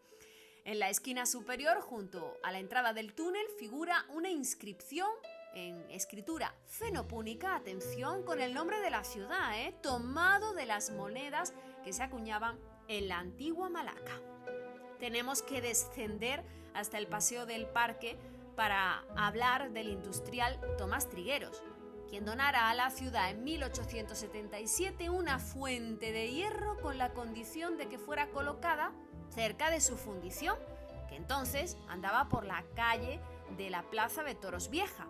En la esquina superior, junto a la entrada del túnel, figura una inscripción en escritura fenopúnica, atención, con el nombre de la ciudad, tomado de las monedas que se acuñaban en la antigua Malaca. Tenemos que descender hasta el paseo del parque para hablar del industrial Tomás Trigueros, quien donara a la ciudad en 1877 una fuente de hierro con la condición de que fuera colocada cerca de su fundición, que entonces andaba por la calle de la Plaza de Toros Vieja.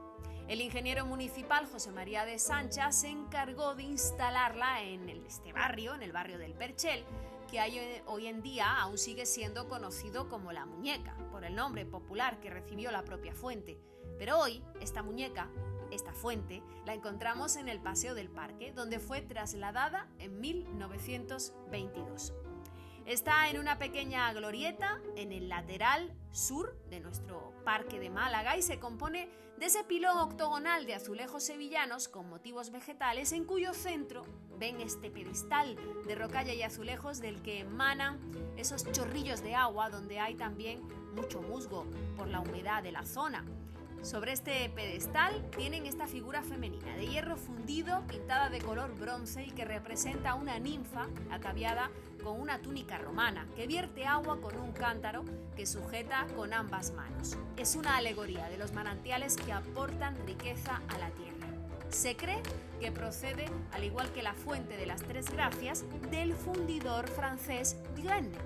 El ingeniero municipal José María de Sancha se encargó de instalarla en este barrio, en el barrio del Perchel, que hoy en día aún sigue siendo conocido como La Muñeca, por el nombre popular que recibió la propia fuente. Pero hoy, esta muñeca, esta fuente, la encontramos en el Paseo del Parque, donde fue trasladada en 1922. Está en una pequeña glorieta en el lateral sur de nuestro Parque de Málaga y se compone de ese pilón octogonal de azulejos sevillanos con motivos vegetales, en cuyo centro ven este pedestal de rocalla y azulejos del que emanan esos chorrillos de agua, donde hay también mucho musgo por la humedad de la zona. Sobre este pedestal tienen esta figura femenina de hierro fundido, pintada de color bronce y que representa a una ninfa ataviada con una túnica romana que vierte agua con un cántaro que sujeta con ambas manos. Es una alegoría de los manantiales que aportan riqueza a la tierra. Se cree que procede, al igual que la fuente de las Tres Gracias, del fundidor francés Duresne.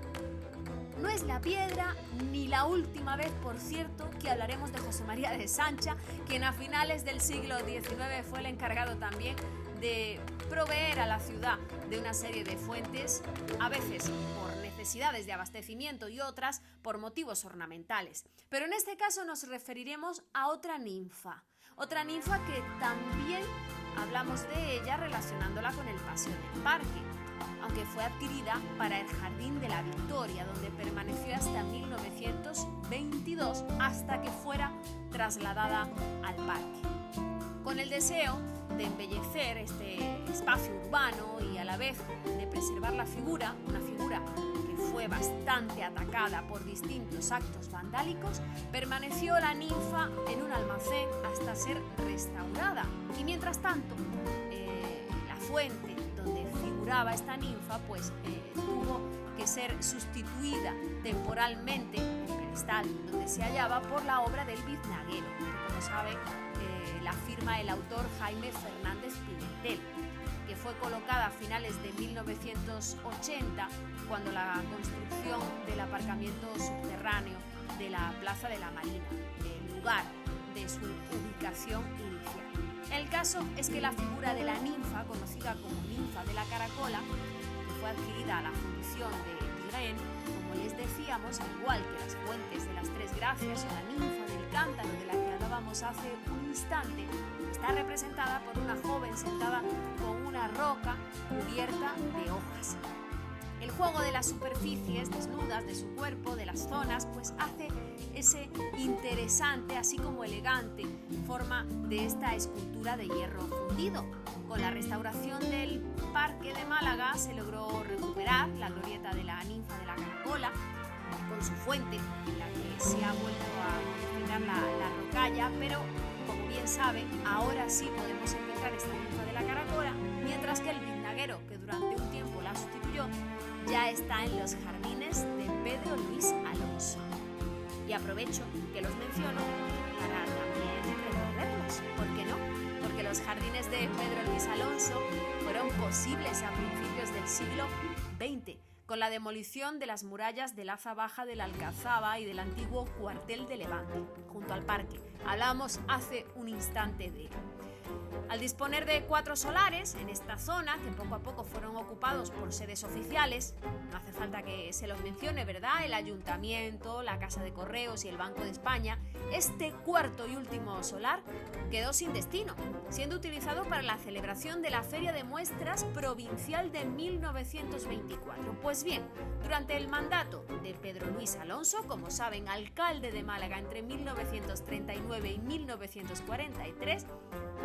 No es la piedra ni la última vez, por cierto, que hablaremos de José María de Sancha, quien a finales del siglo XIX fue el encargado también de proveer a la ciudad de una serie de fuentes, a veces por necesidades de abastecimiento y otras por motivos ornamentales. Pero en este caso nos referiremos a otra ninfa que también hablamos de ella relacionándola con el Paseo del Parque, aunque fue adquirida para el Jardín de la Victoria, donde permaneció hasta 1922, hasta que fuera trasladada al parque. Con el deseo de embellecer este espacio urbano y a la vez de preservar la figura, una figura que fue bastante atacada por distintos actos vandálicos, permaneció la ninfa en un almacén hasta ser restaurada. Y mientras tanto, la fuente donde figuraba esta ninfa tuvo que ser sustituida temporalmente, el pedestal donde se hallaba, por la obra del Biznaguero, que como sabe la firma el autor Jaime Fernández Pimentel, que fue colocada a finales de 1980, cuando la construcción del aparcamiento subterráneo de la Plaza de la Marina, el lugar de su ubicación inicial. El caso es que la figura de la ninfa, conocida como ninfa de la Caracola, que fue adquirida a la fundición de Jaén, como les decíamos, al igual que las fuentes de las Tres Gracias o la ninfa del cántaro de la que hablábamos hace un instante, está representada por una joven sentada con una roca cubierta de hojas. El juego de las superficies desnudas de su cuerpo, de las zonas, pues hace ese interesante, así como elegante, forma de esta escultura de hierro fundido. Con la restauración del Parque de Málaga se logró recuperar la glorieta de la ninfa de la Caracola, con su fuente, en la que se ha vuelto a destinar la rocalla, pero como bien saben, ahora sí podemos encontrar esta ninfa de la Caracola, mientras que el Biznaguero, que durante un tiempo la sustituyó, ya está en los jardines de Pedro Luis Alonso. Y aprovecho que los menciono para también recordarlos, ¿por qué no? Porque los jardines de Pedro Luis Alonso fueron posibles a principios del siglo XX, con la demolición de las murallas del Aza Baja de la Alcazaba y del antiguo cuartel de Levante, junto al parque. Hablábamos hace un instante de él. Al disponer de 4 solares en esta zona, que poco a poco fueron ocupados por sedes oficiales, no hace falta que se los mencione, ¿verdad? El Ayuntamiento, la Casa de Correos y el Banco de España, este cuarto y último solar quedó sin destino, siendo utilizado para la celebración de la Feria de Muestras Provincial de 1924. Pues bien, durante el mandato de Pedro Luis Alonso, como saben, alcalde de Málaga entre 1939 y 1943,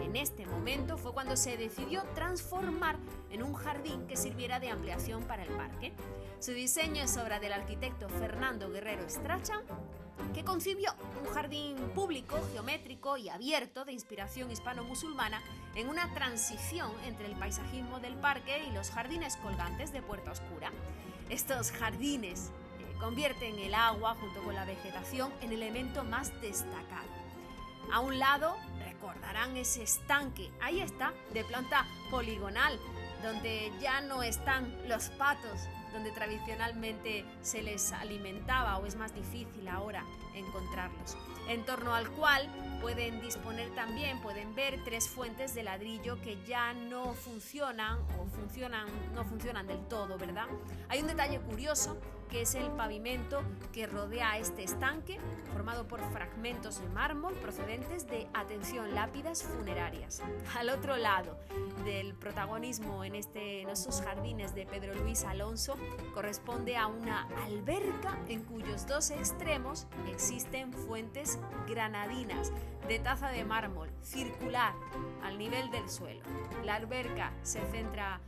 en este momento fue cuando se decidió transformar en un jardín que sirviera de ampliación para el parque. Su diseño es obra del arquitecto Fernando Guerrero Strachan, que concibió un jardín público, geométrico y abierto de inspiración hispano-musulmana en una transición entre el paisajismo del parque y los jardines colgantes de Puerta Oscura. Estos jardines convierten el agua junto con la vegetación en el elemento más destacado. A un lado recordarán ese estanque, ahí está, de planta poligonal, donde ya no están los patos, donde tradicionalmente se les alimentaba o es más difícil ahora encontrarlos. En torno al cual pueden ver 3 fuentes de ladrillo que ya no funcionan no funcionan del todo, ¿verdad? Hay un detalle curioso, que es el pavimento que rodea este estanque, formado por fragmentos de mármol procedentes de, atención, lápidas funerarias. Al otro lado del protagonismo en esos jardines de Pedro Luis Alonso corresponde a una alberca en cuyos 2 extremos existen fuentes granadinas de taza de mármol circular al nivel del suelo. La alberca centra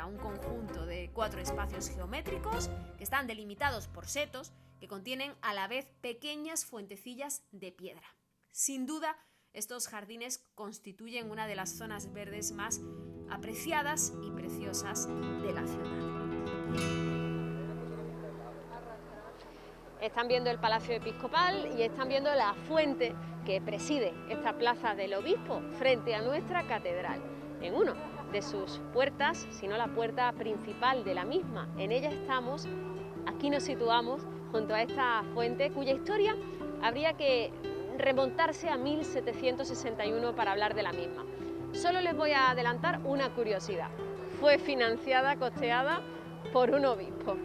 un conjunto de 4 espacios geométricos que están delimitados por setos que contienen a la vez pequeñas fuentecillas de piedra. Sin duda, estos jardines constituyen una de las zonas verdes más apreciadas y preciosas de la ciudad. Están viendo el Palacio Episcopal y están viendo la fuente que preside esta Plaza del Obispo frente a nuestra catedral, en uno de sus puertas, si no la puerta principal de la misma. En ella estamos, aquí nos situamos junto a esta fuente cuya historia habría que remontarse a 1761 para hablar de la misma. Solo les voy a adelantar una curiosidad: fue financiada, costeada por un obispo.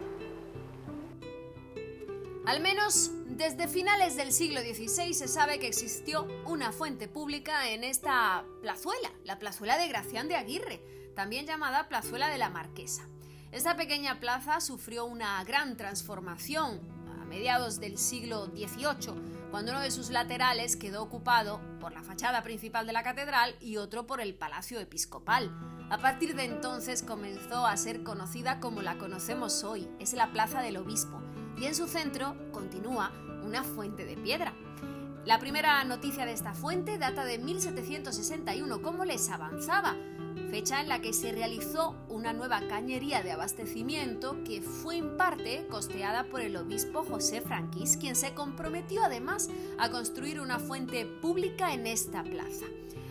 Al menos desde finales del siglo XVI se sabe que existió una fuente pública en esta plazuela, la plazuela de Gracián de Aguirre, también llamada Plazuela de la Marquesa. Esta pequeña plaza sufrió una gran transformación a mediados del siglo XVIII, cuando uno de sus laterales quedó ocupado por la fachada principal de la catedral y otro por el Palacio Episcopal. A partir de entonces comenzó a ser conocida como la conocemos hoy, es la Plaza del Obispo, y en su centro continúa una fuente de piedra. La primera noticia de esta fuente data de 1761, como les avanzaba, fecha en la que se realizó una nueva cañería de abastecimiento que fue en parte costeada por el obispo José Franquís, quien se comprometió además a construir una fuente pública en esta plaza.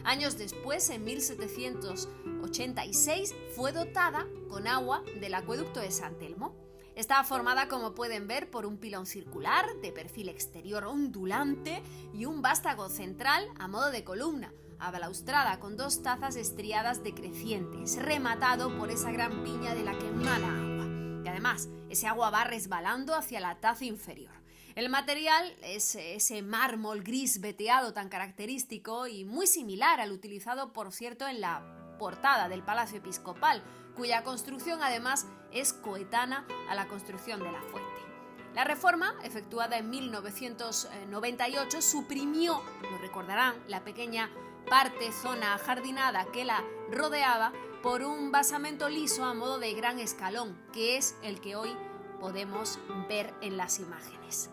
Años después, en 1786, fue dotada con agua del acueducto de San Telmo. Está formada, como pueden ver, por un pilón circular de perfil exterior ondulante y un vástago central a modo de columna, abalaustrada con 2 tazas estriadas decrecientes, rematado por esa gran piña de la que emana agua, que además ese agua va resbalando hacia la taza inferior. El material es ese mármol gris veteado tan característico y muy similar al utilizado, por cierto, en la portada del Palacio Episcopal, cuya construcción además es coetánea a la construcción de la fuente. La reforma, efectuada en 1998, suprimió, lo recordarán, la pequeña zona ajardinada que la rodeaba por un basamento liso a modo de gran escalón, que es el que hoy podemos ver en las imágenes.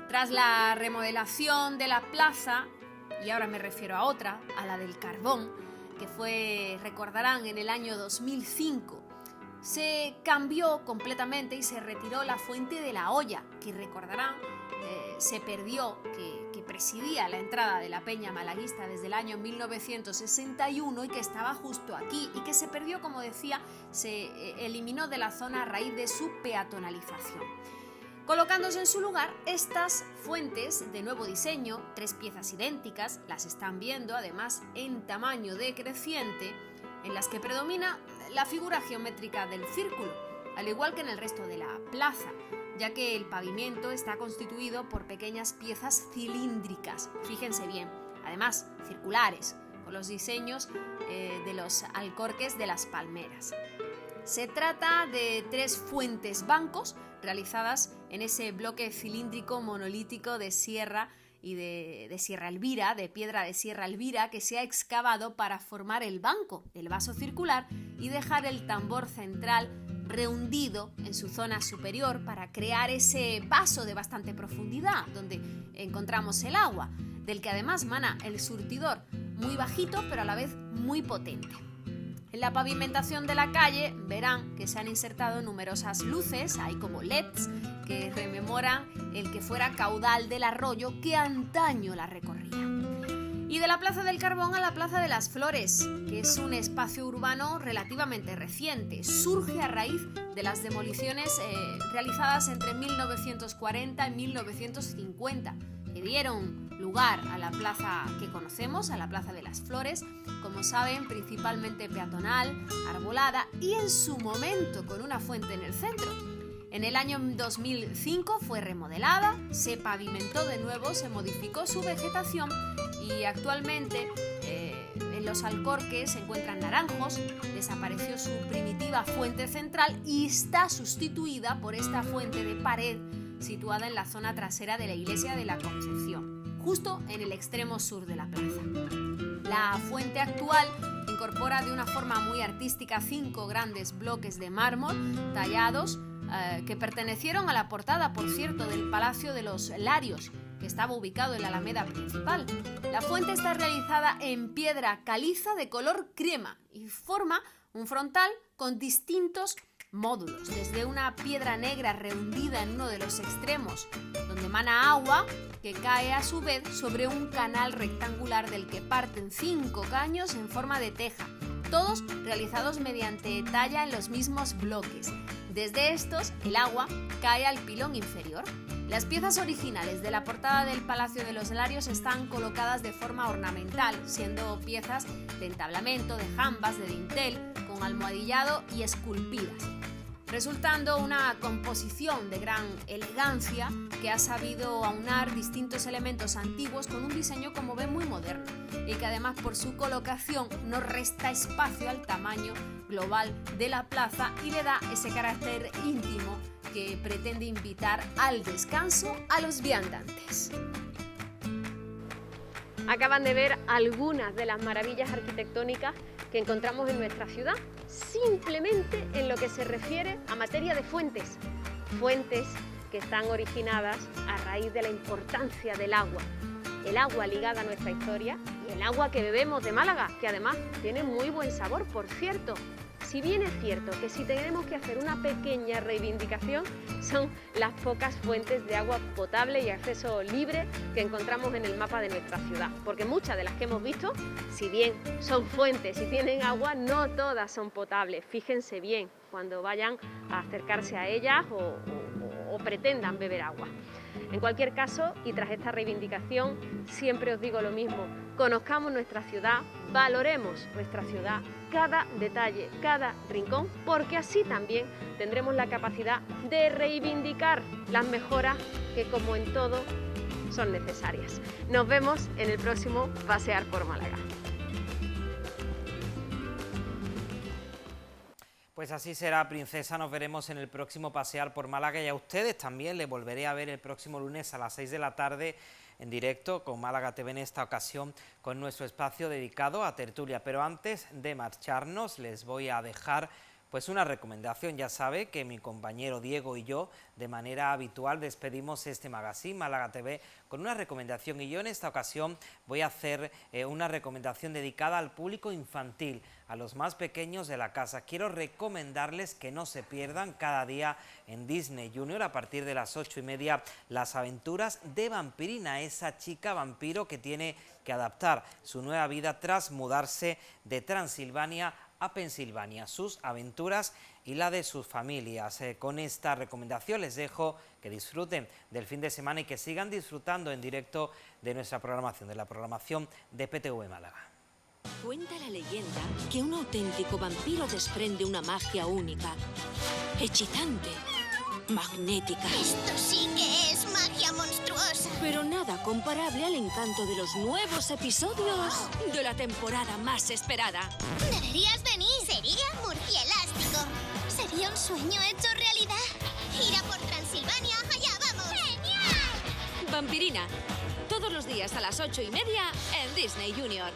Tras la remodelación de la plaza, y ahora me refiero a otra, a la del Carbón, que fue, recordarán, en el año 2005, se cambió completamente y se retiró la fuente de la Olla, que recordarán se perdió, que presidía la entrada de la Peña Malaguista desde el año 1961 y que estaba justo aquí y que se perdió, como decía, se eliminó de la zona a raíz de su peatonalización. Colocándose en su lugar estas fuentes de nuevo diseño, 3 piezas idénticas, las están viendo además en tamaño decreciente, en las que predomina la figura geométrica del círculo, al igual que en el resto de la plaza, ya que el pavimento está constituido por pequeñas piezas cilíndricas, fíjense bien, además circulares, con los diseños de los alcorques de las palmeras. Se trata de 3 fuentes bancos realizadas en ese bloque cilíndrico monolítico de sierra y de Sierra Elvira, de piedra de Sierra Elvira, que se ha excavado para formar el banco del vaso circular y dejar el tambor central rehundido en su zona superior para crear ese vaso de bastante profundidad donde encontramos el agua, del que además mana el surtidor, muy bajito pero a la vez muy potente. En la pavimentación de la calle verán que se han insertado numerosas luces, hay como LEDs, que rememoran el que fuera caudal del arroyo que antaño la recorría. Y de la Plaza del Carbón a la Plaza de las Flores, que es un espacio urbano relativamente reciente, surge a raíz de las demoliciones realizadas entre 1940 y 1950, que dieron lugar a la plaza que conocemos, a la Plaza de las Flores, como saben, principalmente peatonal, arbolada y en su momento con una fuente en el centro. En el año 2005 fue remodelada, se pavimentó de nuevo, se modificó su vegetación y actualmente en los alcorques se encuentran naranjos, desapareció su primitiva fuente central y está sustituida por esta fuente de pared situada en la zona trasera de la iglesia de la Concepción, justo en el extremo sur de la plaza. La fuente actual incorpora de una forma muy artística 5 grandes bloques de mármol tallados que pertenecieron a la portada, por cierto, del Palacio de los Larios, que estaba ubicado en la Alameda principal. La fuente está realizada en piedra caliza de color crema y forma un frontal con distintos módulos, desde una piedra negra rehundida en uno de los extremos, donde emana agua que cae a su vez sobre un canal rectangular del que parten 5 caños en forma de teja, todos realizados mediante talla en los mismos bloques. Desde estos, el agua cae al pilón inferior. Las piezas originales de la portada del Palacio de los Larios están colocadas de forma ornamental, siendo piezas de entablamento, de jambas, de dintel, con almohadillado y esculpidas, resultando una composición de gran elegancia que ha sabido aunar distintos elementos antiguos con un diseño, como ven, muy moderno y que además por su colocación no resta espacio al tamaño global de la plaza y le da ese carácter íntimo que pretende invitar al descanso a los viandantes. Acaban de ver algunas de las maravillas arquitectónicas que encontramos en nuestra ciudad, simplemente en lo que se refiere a materia de fuentes. Fuentes que están originadas a raíz de la importancia del agua. El agua ligada a nuestra historia y el agua que bebemos de Málaga, que además tiene muy buen sabor, por cierto. Si bien es cierto que si tenemos que hacer una pequeña reivindicación, son las pocas fuentes de agua potable y acceso libre que encontramos en el mapa de nuestra ciudad. Porque muchas de las que hemos visto, si bien son fuentes y tienen agua, no todas son potables. Fíjense bien cuando vayan a acercarse a ellas o pretendan beber agua. En cualquier caso, y tras esta reivindicación, siempre os digo lo mismo: conozcamos nuestra ciudad, valoremos nuestra ciudad, cada detalle, cada rincón, porque así también tendremos la capacidad de reivindicar las mejoras que, como en todo, son necesarias. Nos vemos en el próximo Pasear por Málaga. Pues así será, princesa, nos veremos en el próximo Pasear por Málaga y a ustedes también les volveré a ver el próximo lunes a las 6 de la tarde en directo con Málaga TV, en esta ocasión con nuestro espacio dedicado a tertulia. Pero antes de marcharnos les voy a dejar pues una recomendación. Ya sabe que mi compañero Diego y yo de manera habitual despedimos este magazine Málaga TV con una recomendación, y yo en esta ocasión voy a hacer una recomendación dedicada al público infantil, a los más pequeños de la casa. Quiero recomendarles que no se pierdan cada día en Disney Junior a partir de las 8:30 las aventuras de Vampirina, esa chica vampiro que tiene que adaptar su nueva vida tras mudarse de Transilvania a Pensilvania, sus aventuras y la de sus familias. Con esta recomendación les dejo que disfruten del fin de semana y que sigan disfrutando en directo de nuestra programación, de la programación de PTV Málaga. Cuenta la leyenda que un auténtico vampiro desprende una magia única, hechizante, magnética. Esto sí que es magia monstruosa. Pero nada comparable al encanto de los nuevos episodios de la temporada más esperada. Deberías venir. Sería murcielástico. Sería un sueño hecho realidad. Ir a por Transilvania, allá vamos. ¡Genial! Vampirina, todos los días a las 8:30 en Disney Junior.